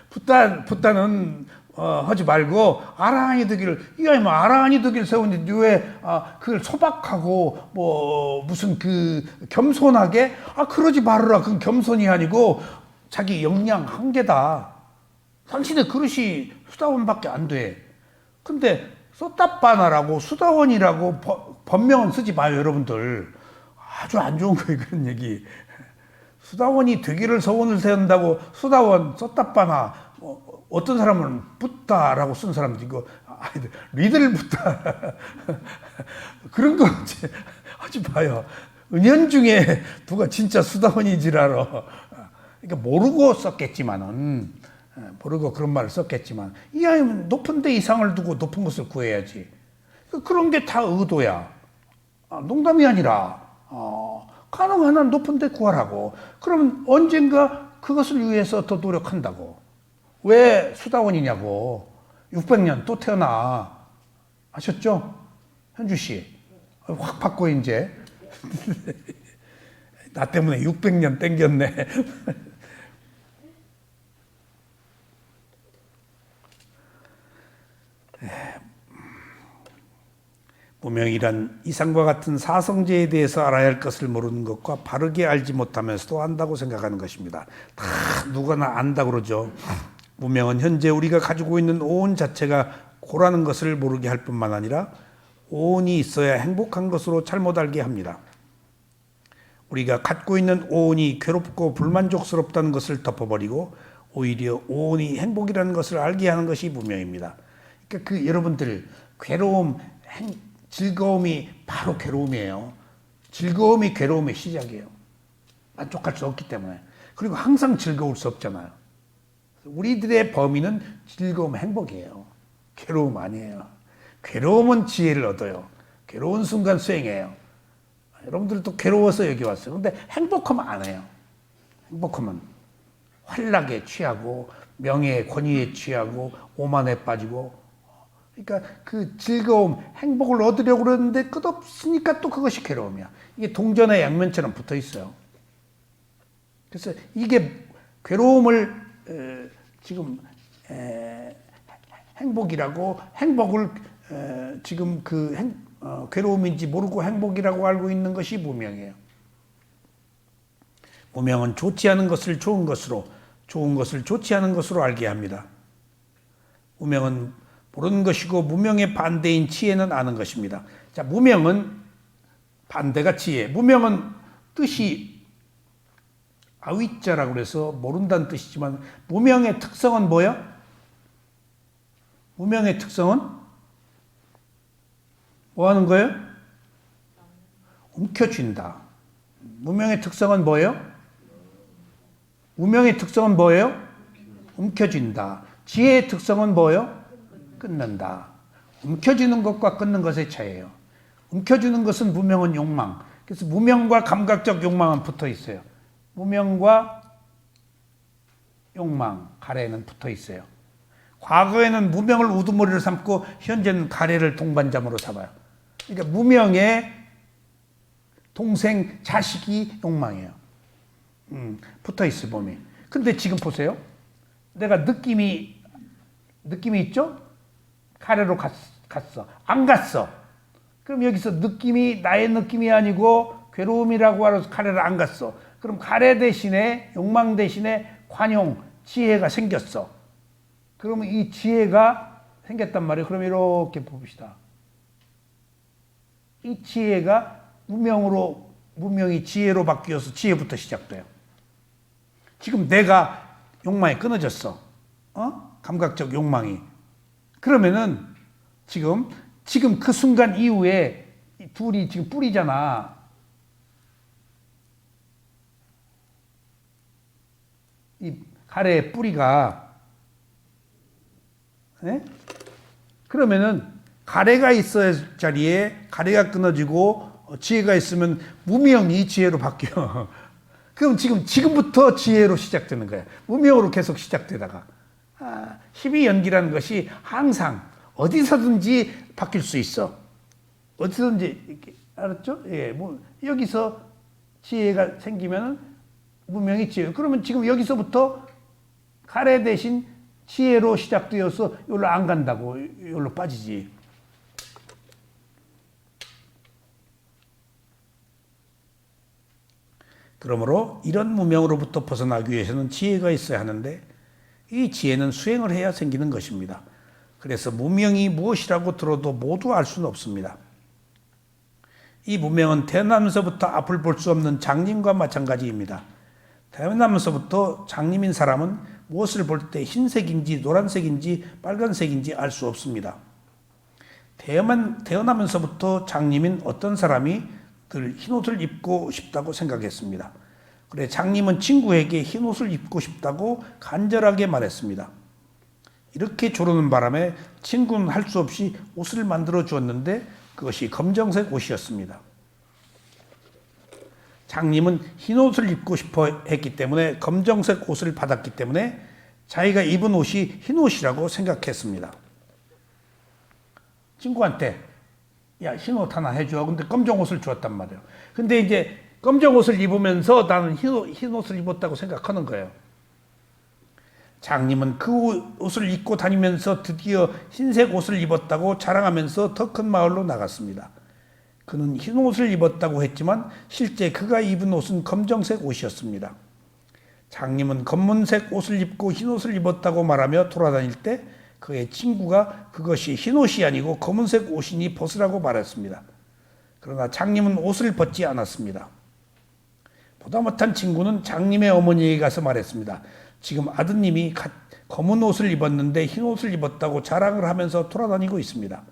붓다는 하지 말고 아라한이 되기를, 이 아이 뭐 아라한이 되기를 세우는데 왜 그걸 소박하고 뭐 무슨 그 겸손하게 그러지 말으라. 그건 겸손이 아니고 자기 역량 한계다. 당신의 그릇이 수다원밖에 안 돼. 근데 소따빠나라고 수다원이라고 법명은 쓰지 마요, 여러분들. 아주 안 좋은 거예요, 그런 얘기. 수다원이 되기를 소원을 세운다고 수다원, 소따빠나, 어떤 사람은 붓다라고 쓴 사람도 있고, 리들 붓다. 그런 거 하지 마요. 은연중에 누가 진짜 수다원이지라로. 그러니까 모르고 썼겠지만은, 모르고 그런 말을 썼겠지만, 이 아이는 높은 데 이상을 두고 높은 것을 구해야지. 그런 게 다 의도야. 농담이 아니라, 가능한 한 높은 데 구하라고. 그러면 언젠가 그것을 위해서 더 노력한다고. 왜 수다원이냐고. 600년 또 태어나. 아셨죠? 현주 씨. 확 바꿔, 이제. 나 때문에 600년 땡겼네. 무명이란 이상과 같은 사성제에 대해서 알아야 할 것을 모르는 것과 바르게 알지 못하면서도 안다고 생각하는 것입니다. 다 누구나 안다 그러죠. 무명은 현재 우리가 가지고 있는 오온 자체가 고라는 것을 모르게 할 뿐만 아니라 오온이 있어야 행복한 것으로 잘못 알게 합니다. 우리가 갖고 있는 오온이 괴롭고 불만족스럽다는 것을 덮어버리고 오히려 오온이 행복이라는 것을 알게 하는 것이 무명입니다. 그러니까 여러분들 괴로움, 즐거움이 바로 괴로움이에요. 즐거움이 괴로움의 시작이에요. 만족할 수 없기 때문에. 그리고 항상 즐거울 수 없잖아요. 우리들의 범위는 즐거움, 행복이에요. 괴로움 아니에요. 괴로움은 지혜를 얻어요. 괴로운 순간 수행해요. 여러분들도 괴로워서 여기 왔어요. 근데 행복하면 안 해요. 행복하면 환락에 취하고 명예의 권위에 취하고 오만에 빠지고, 그러니까 그 즐거움, 행복을 얻으려고 그러는데 끝없으니까 또 그것이 괴로움이야. 이게 동전의 양면처럼 붙어 있어요. 그래서 이게 괴로움을 지금 행복이라고, 행복을 지금 괴로움인지 모르고 행복이라고 알고 있는 것이 무명이에요. 무명은 좋지 않은 것을 좋은 것으로, 좋은 것을 좋지 않은 것으로 알게 합니다. 무명은 모르는 것이고 무명의 반대인 지혜는 아는 것입니다. 자, 무명은 반대가 지혜. 무명은 뜻이 아위자라고 해서 모른다는 뜻이지만 무명의 특성은 뭐야? 무명의 특성은 뭐 하는 거예요? 움켜쥔다. 무명의 특성은 뭐예요? 무명의 특성은 뭐예요? 움켜쥔다. 지혜의 특성은 뭐예요? 끊는다. 움켜쥐는 것과 끊는 것의 차이예요. 움켜쥐는 것은 무명은 욕망. 그래서 무명과 감각적 욕망은 붙어 있어요. 무명과 욕망, 가래는 붙어 있어요. 과거에는 무명을 우두머리를 삼고 현재는 가래를 동반자모로 삼아요. 그러니까 무명의 동생, 자식이 욕망이에요. 붙어 있어, 몸이. 근데 지금 보세요. 내가 느낌이 있죠? 가래로 갔어. 안 갔어. 그럼 여기서 느낌이 나의 느낌이 아니고 괴로움이라고 하면서 가래를 안 갔어. 그럼 가래 대신에, 욕망 대신에 관용, 지혜가 생겼어. 그러면 이 지혜가 생겼단 말이에요. 그럼 이렇게 봅시다. 이 지혜가 무명이 지혜로 바뀌어서 지혜부터 시작돼요. 지금 내가 욕망이 끊어졌어. 감각적 욕망이. 그러면은 지금 그 순간 이후에 둘이 지금 뿌리잖아. 가래의 뿌리가, 예? 그러면은 가래가 있어야 자리에 가래가 끊어지고 지혜가 있으면 무명이 지혜로 바뀌어. 그럼 지금부터 지혜로 시작되는 거야. 무명으로 계속 시작되다가. 12연기라는 것이 항상 어디서든지 바뀔 수 있어. 어디서든지, 알았죠? 예, 뭐, 여기서 지혜가 생기면 무명이 지혜. 그러면 지금 여기서부터 가래 대신 지혜로 시작되어서 여기로 안 간다고, 여기로 빠지지. 그러므로 이런 무명으로부터 벗어나기 위해서는 지혜가 있어야 하는데 이 지혜는 수행을 해야 생기는 것입니다. 그래서 무명이 무엇이라고 들어도 모두 알 수는 없습니다. 이 무명은 태어나면서부터 앞을 볼 수 없는 장님과 마찬가지입니다. 태어나면서부터 장님인 사람은 무엇을 볼 때 흰색인지 노란색인지 빨간색인지 알 수 없습니다. 태어나면서부터 장님인 어떤 사람이 늘 흰옷을 입고 싶다고 생각했습니다. 그래 장님은 친구에게 흰옷을 입고 싶다고 간절하게 말했습니다. 이렇게 조르는 바람에 친구는 할 수 없이 옷을 만들어 주었는데 그것이 검정색 옷이었습니다. 장님은 흰옷을 입고 싶어 했기 때문에 검정색 옷을 받았기 때문에 자기가 입은 옷이 흰옷이라고 생각했습니다. 친구한테 야, 흰옷 하나 해줘. 근데 검정 옷을 주었단 말이에요. 근데 이제 검정 옷을 입으면서 나는 흰옷을 입었다고 생각하는 거예요. 장님은 그 옷을 입고 다니면서 드디어 흰색 옷을 입었다고 자랑하면서 더 큰 마을로 나갔습니다. 그는 흰옷을 입었다고 했지만 실제 그가 입은 옷은 검정색 옷이었습니다. 장님은 검은색 옷을 입고 흰옷을 입었다고 말하며 돌아다닐 때 그의 친구가 그것이 흰옷이 아니고 검은색 옷이니 벗으라고 말했습니다. 그러나 장님은 옷을 벗지 않았습니다. 보다 못한 친구는 장님의 어머니에게 가서 말했습니다. 지금 아드님이 검은 옷을 입었는데 흰옷을 입었다고 자랑을 하면서 돌아다니고 있습니다.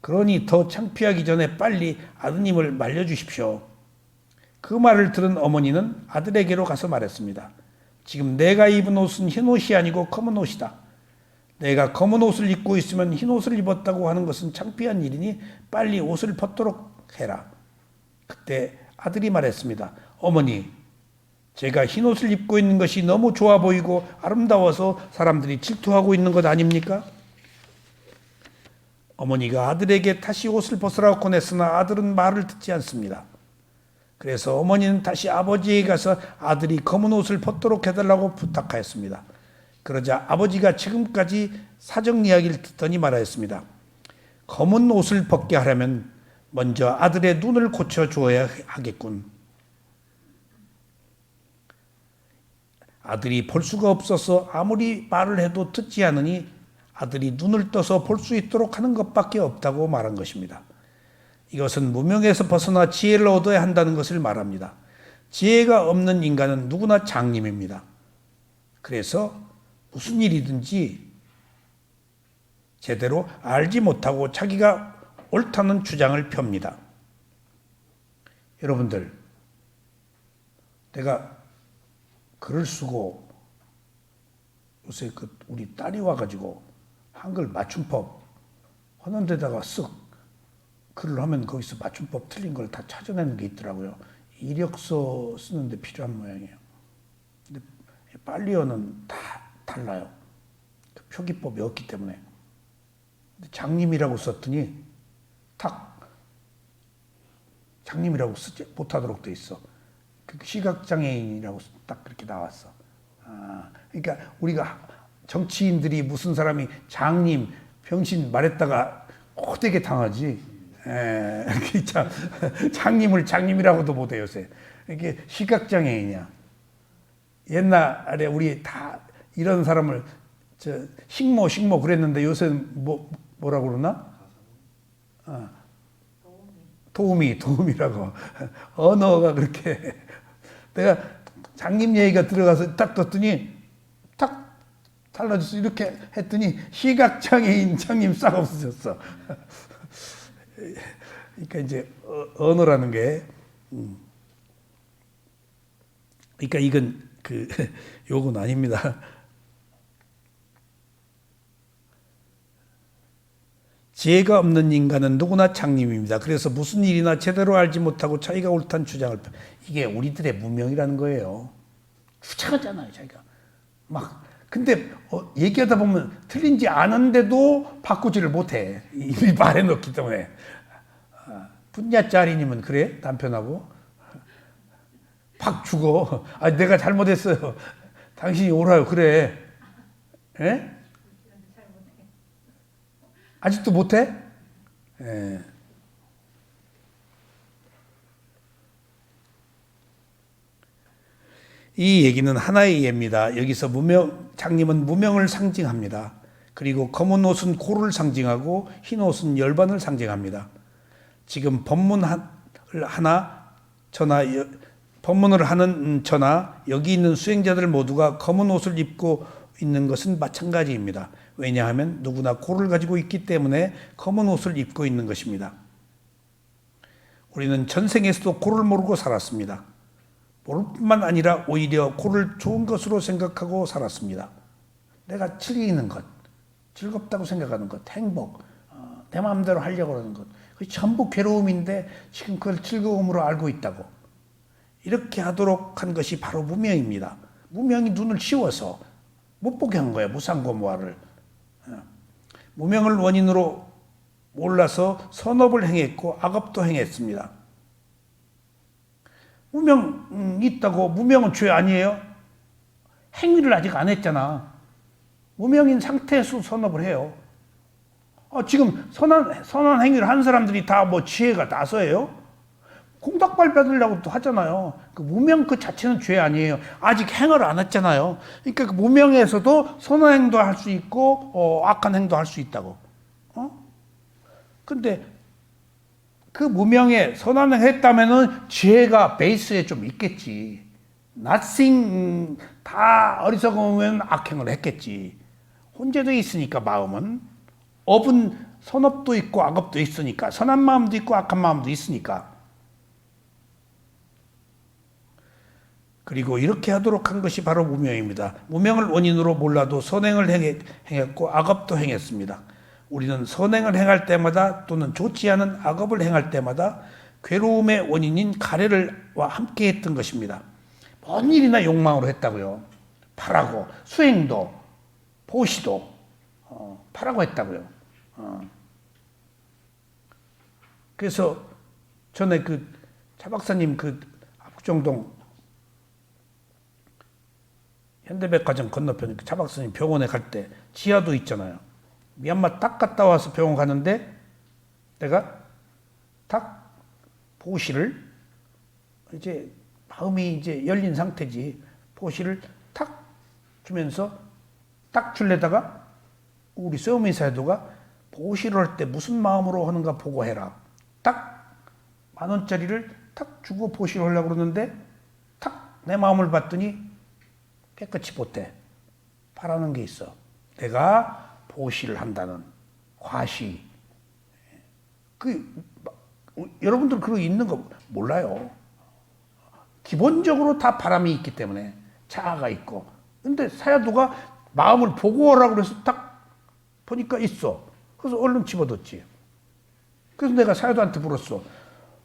그러니 더 창피하기 전에 빨리 아드님을 말려주십시오. 그 말을 들은 어머니는 아들에게로 가서 말했습니다. 지금 내가 입은 옷은 흰옷이 아니고 검은 옷이다. 내가 검은 옷을 입고 있으면 흰옷을 입었다고 하는 것은 창피한 일이니 빨리 옷을 벗도록 해라. 그때 아들이 말했습니다. 어머니, 제가 흰옷을 입고 있는 것이 너무 좋아 보이고 아름다워서 사람들이 질투하고 있는 것 아닙니까? 어머니가 아들에게 다시 옷을 벗으라고 권했으나 아들은 말을 듣지 않습니다. 그래서 어머니는 다시 아버지에게 가서 아들이 검은 옷을 벗도록 해달라고 부탁하였습니다. 그러자 아버지가 지금까지 사정 이야기를 듣더니 말하였습니다. 검은 옷을 벗게 하려면 먼저 아들의 눈을 고쳐주어야 하겠군. 아들이 볼 수가 없어서 아무리 말을 해도 듣지 않으니 아들이 눈을 떠서 볼 수 있도록 하는 것밖에 없다고 말한 것입니다. 이것은 무명에서 벗어나 지혜를 얻어야 한다는 것을 말합니다. 지혜가 없는 인간은 누구나 장님입니다. 그래서 무슨 일이든지 제대로 알지 못하고 자기가 옳다는 주장을 펴니다. 여러분들, 내가 글을 쓰고 요새 우리 딸이 와가지고 한글 맞춤법 하는 데다가 쓱 글을 하면 거기서 맞춤법 틀린 걸 다 찾아내는 게 있더라고요. 이력서 쓰는데 필요한 모양이에요. 근데 빨리어는 다 달라요. 그 표기법이 없기 때문에. 근데 장님이라고 썼더니 탁 장님이라고 쓰지 못하도록 돼 있어. 그 시각장애인이라고 딱 그렇게 나왔어. 그러니까 우리가 정치인들이 무슨 사람이 장님, 병신 말했다가 호되게 당하지. 참 장님을 장님이라고도 못해 요새. 이게 시각장애인이야. 옛날에 우리 다 이런 사람을 식모 그랬는데 요새는 뭐라고 그러나? 도우미라고. 언어가 그렇게. 내가 장님 얘기가 들어가서 딱 떴더니 딱 달라졌어. 이렇게 했더니 시각장애인 장님 싹 없어졌어. 그러니까 이제 언어라는 게 그러니까 이건 그 욕은 아닙니다. 지혜가 없는 인간은 누구나 창림입니다. 그래서 무슨 일이나 제대로 알지 못하고 자기가 옳다는 주장을 이게 우리들의 무명이라는 거예요. 주장하잖아요, 자기가. 막 근데 얘기하다 보면 틀린지 아는데도 바꾸지를 못해. 이미 말해놓기 때문에. 분야짜리님은 그래? 남편하고 팍 죽어. 아, 내가 잘못했어요. 당신이 옳아요. 그래. 에? 아직도 못해? 예. 이 얘기는 하나의 예입니다. 여기서 장님은 무명을 상징합니다. 그리고 검은 옷은 고를 상징하고 흰 옷은 열반을 상징합니다. 지금 법문을 하는 저나 여기 있는 수행자들 모두가 검은 옷을 입고 있는 것은 마찬가지입니다. 왜냐하면 누구나 고를 가지고 있기 때문에 검은 옷을 입고 있는 것입니다. 우리는 전생에서도 고를 모르고 살았습니다. 모를 뿐만 아니라 오히려 고를 좋은 것으로 생각하고 살았습니다. 내가 즐기는 것, 즐겁다고 생각하는 것, 행복, 내 마음대로 하려고 하는 것, 그게 전부 괴로움인데 지금 그걸 즐거움으로 알고 있다고. 이렇게 하도록 한 것이 바로 무명입니다. 무명이 눈을 치워서 못 보게 한 거예요. 무상고무화를. 무명을 원인으로 몰라서 선업을 행했고 악업도 행했습니다. 무명이 있다고 무명은 죄 아니에요? 행위를 아직 안 했잖아. 무명인 상태에서 선업을 해요. 지금 선한 행위를 한 사람들이 다 뭐 지혜가 나서예요? 공덕발 받으려고 또 하잖아요. 그 무명 그 자체는 죄 아니에요. 아직 행을 안 했잖아요. 그러니까 그 무명에서도 선한 행도 할 수 있고 악한 행도 할 수 있다고. 근데 그 무명에 선한 행 했다면은 지혜가 베이스에 좀 있겠지. nothing 다 어리석으면 악행을 했겠지. 혼재되어 있으니까 마음은 업은 선업도 있고 악업도 있으니까 선한 마음도 있고 악한 마음도 있으니까. 그리고 이렇게 하도록 한 것이 바로 무명입니다. 무명을 원인으로 몰라도 선행을 행했고 악업도 행했습니다. 우리는 선행을 행할 때마다 또는 좋지 않은 악업을 행할 때마다 괴로움의 원인인 가래와 함께 했던 것입니다. 뭔 일이나 욕망으로 했다고요. 파라고, 수행도, 보시도 파라고 했다고요. 그래서 전에 그 차 박사님 그 압구정동 현대백화점 건너편 차 박사님 병원에 갈 때 지하도 있잖아요. 미얀마 딱 갔다 와서 병원 가는데 내가 딱 보시를 이제 마음이 이제 열린 상태지. 보시를 탁 주면서 딱 줄래다가 우리 서우미 사도가 보시를 할 때 무슨 마음으로 하는가 보고 해라. 딱 10,000원짜리를 탁 주고 보시를 하려고 그러는데 탁 내 마음을 봤더니 깨끗이 보태. 바라는 게 있어. 내가 보시를 한다는 과시. 여러분들 그거 있는 거 몰라요. 기본적으로 다 바람이 있기 때문에 자아가 있고. 근데 사야도가 마음을 보고 오라고 그래서 딱 보니까 있어. 그래서 얼른 집어넣지. 그래서 내가 사야도한테 물었어.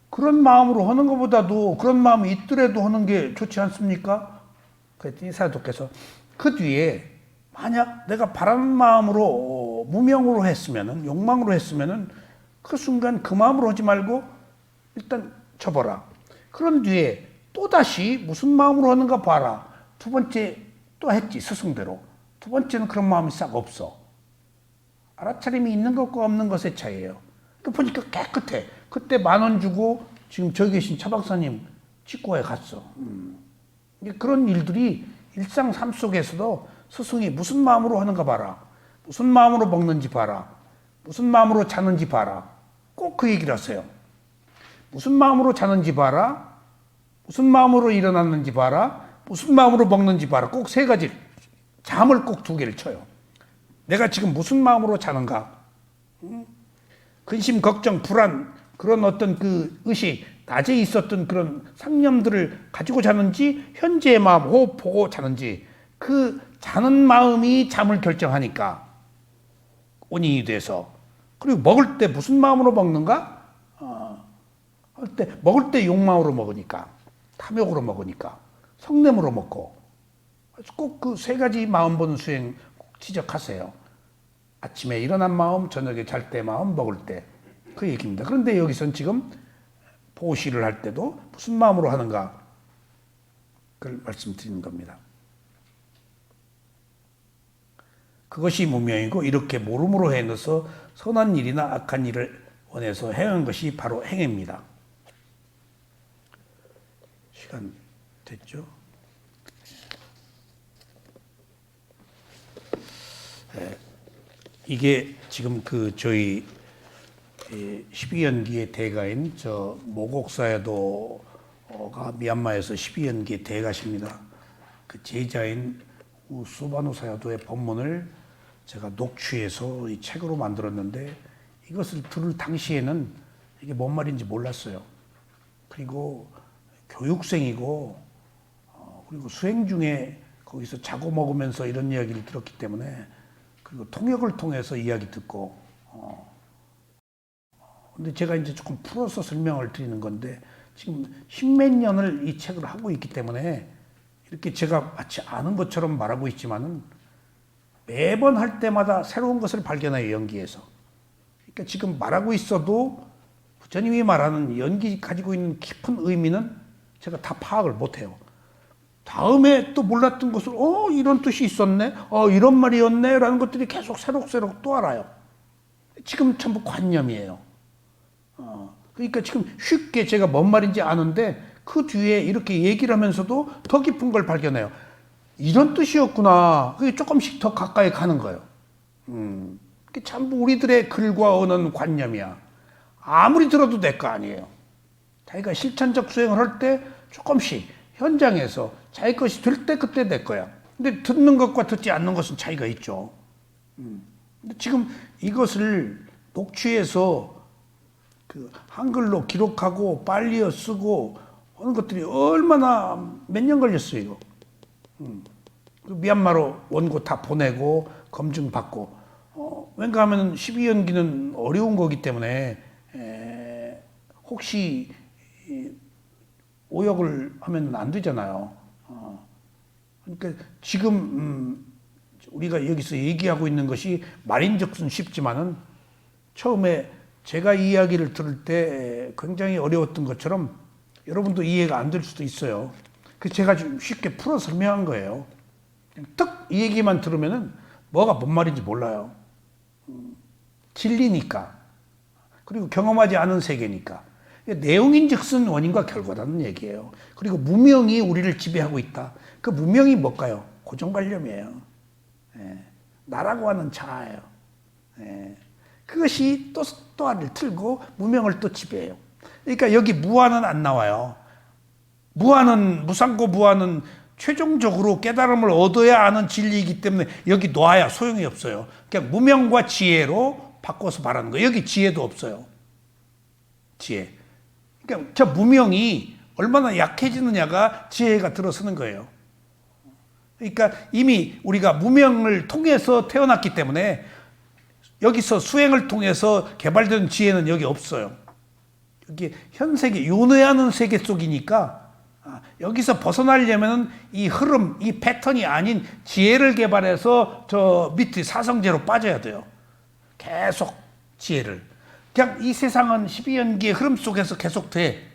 그런 마음으로 하는 것보다도 그런 마음이 있더라도 하는 게 좋지 않습니까? 그랬더니 사야도께서 그 뒤에 만약 내가 바라는 마음으로 무명으로 했으면은 욕망으로 했으면은 그 순간 그 마음으로 하지 말고 일단 접어라. 그런 뒤에 또다시 무슨 마음으로 하는가 봐라. 두 번째 또 했지 스승대로. 두 번째는 그런 마음이 싹 없어. 알아차림이 있는 것과 없는 것의 차이예요. 그 보니까 깨끗해. 그때 10,000원 주고 지금 저기 계신 차 박사님 치과에 갔어. 그런 일들이 일상 삶 속에서도 스승이 무슨 마음으로 하는가 봐라. 무슨 마음으로 먹는지 봐라. 무슨 마음으로 자는지 봐라. 꼭 그 얘기를 하세요. 무슨 마음으로 자는지 봐라. 무슨 마음으로 일어났는지 봐라. 무슨 마음으로 먹는지 봐라. 꼭 세 가지. 잠을 꼭 2개를 쳐요. 내가 지금 무슨 마음으로 자는가. 근심, 걱정, 불안, 그런 어떤 그 의식, 낮에 있었던 그런 상념들을 가지고 자는지 현재의 마음 호흡 보고 자는지 그 자는 마음이 잠을 결정하니까 원인이 돼서 그리고 먹을 때 무슨 마음으로 먹는가? 먹을 때 욕망으로 먹으니까 탐욕으로 먹으니까 성냄으로 먹고 꼭 그 세 가지 마음 보는 수행 꼭 지적하세요. 아침에 일어난 마음, 저녁에 잘 때 마음, 먹을 때 그 얘기입니다. 그런데 여기선 지금 보시를 할 때도 무슨 마음으로 하는가 그걸 말씀드리는 겁니다. 그것이 무명이고 이렇게 모름으로 해넣어서 선한 일이나 악한 일을 원해서 행한 것이 바로 행입니다. 시간 됐죠? 이게 지금 그 저희 12연기의 대가인 저 모곡사야도가 미얀마에서 12연기의 대가십니다. 그 제자인 우소바누 사야도의 법문을 제가 녹취해서 이 책으로 만들었는데 이것을 들을 당시에는 이게 뭔 말인지 몰랐어요. 그리고 교육생이고 그리고 수행 중에 거기서 자고 먹으면서 이런 이야기를 들었기 때문에 그리고 통역을 통해서 이야기 듣고 근데 제가 이제 조금 풀어서 설명을 드리는 건데 지금 십몇 년을 이 책을 하고 있기 때문에 이렇게 제가 마치 아는 것처럼 말하고 있지만은 매번 할 때마다 새로운 것을 발견해요, 연기에서. 그러니까 지금 말하고 있어도 부처님이 말하는 연기 가지고 있는 깊은 의미는 제가 다 파악을 못해요. 다음에 또 몰랐던 것을 이런 뜻이 있었네, 이런 말이었네 라는 것들이 계속 새록새록 또 알아요. 지금 전부 관념이에요. 그러니까 지금 쉽게 제가 뭔 말인지 아는데 그 뒤에 이렇게 얘기를 하면서도 더 깊은 걸 발견해요. 이런 뜻이었구나. 그게 조금씩 더 가까이 가는 거예요. 그게 전부 우리들의 글과 언어는 관념이야. 아무리 들어도 내 거 아니에요. 자기가 실천적 수행을 할 때 조금씩 현장에서 자기 것이 될 때 그때 내 거야. 근데 듣는 것과 듣지 않는 것은 차이가 있죠. 근데 지금 이것을 녹취해서 그 한글로 기록하고 빨리어 쓰고 하는 것들이 얼마나 몇 년 걸렸어요, 이거. 미얀마로 원고 다 보내고 검증받고 왠가 하면 12연기는 어려운 거기 때문에 혹시 오역을 하면 안 되잖아요. 그러니까 지금 우리가 여기서 얘기하고 있는 것이 말인즉슨 쉽지만은 처음에 제가 이야기를 들을 때 굉장히 어려웠던 것처럼 여러분도 이해가 안 될 수도 있어요. 그래서 제가 좀 쉽게 풀어 설명한 거예요. 그냥 딱 이 얘기만 들으면은 뭐가 뭔 말인지 몰라요. 진리니까. 그리고 경험하지 않은 세계니까. 내용인즉슨 원인과 결과라는 얘기예요. 그리고 무명이 우리를 지배하고 있다. 그 무명이 뭘까요? 고정관념이에요. 나라고 하는 자아예요. 그것이 또 알을 틀고 무명을 또 지배해요. 그러니까 여기 무아는 안 나와요. 무아는 무상고 무아는 최종적으로 깨달음을 얻어야 아는 진리이기 때문에 여기 놓아야 소용이 없어요. 그냥 무명과 지혜로 바꿔서 말하는 거예요. 여기 지혜도 없어요. 지혜. 그러니까 저 무명이 얼마나 약해지느냐가 지혜가 들어서는 거예요. 그러니까 이미 우리가 무명을 통해서 태어났기 때문에 여기서 수행을 통해서 개발된 지혜는 여기 없어요. 여기 현세계, 윤회하는 세계 속이니까 여기서 벗어나려면 이 흐름, 이 패턴이 아닌 지혜를 개발해서 저 밑에 사성제로 빠져야 돼요. 계속 지혜를. 그냥 이 세상은 12연기의 흐름 속에서 계속 돼.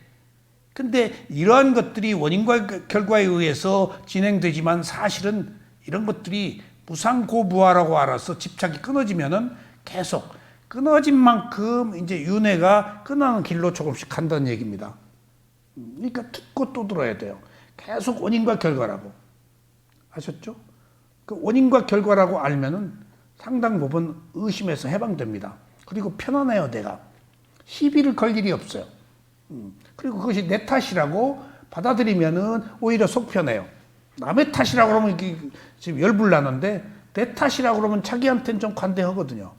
근데 이러한 것들이 원인과 결과에 의해서 진행되지만 사실은 이런 것들이 무상고무아라고 알아서 집착이 끊어지면은 계속 끊어진 만큼 이제 윤회가 끊어는 길로 조금씩 간다는 얘기입니다. 그러니까 듣고 또 들어야 돼요. 계속 원인과 결과라고. 아셨죠? 그 원인과 결과라고 알면은 상당 부분 의심에서 해방됩니다. 그리고 편안해요, 내가. 시비를 걸 일이 없어요. 그리고 그것이 내 탓이라고 받아들이면은 오히려 속 편해요. 남의 탓이라고 그러면 이게 지금 열불 나는데 내 탓이라고 그러면 자기한테는 좀 관대하거든요.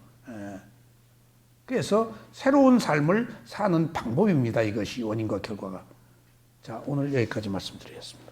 그래서 새로운 삶을 사는 방법입니다. 이것이 원인과 결과가. 자, 오늘 여기까지 말씀드리겠습니다.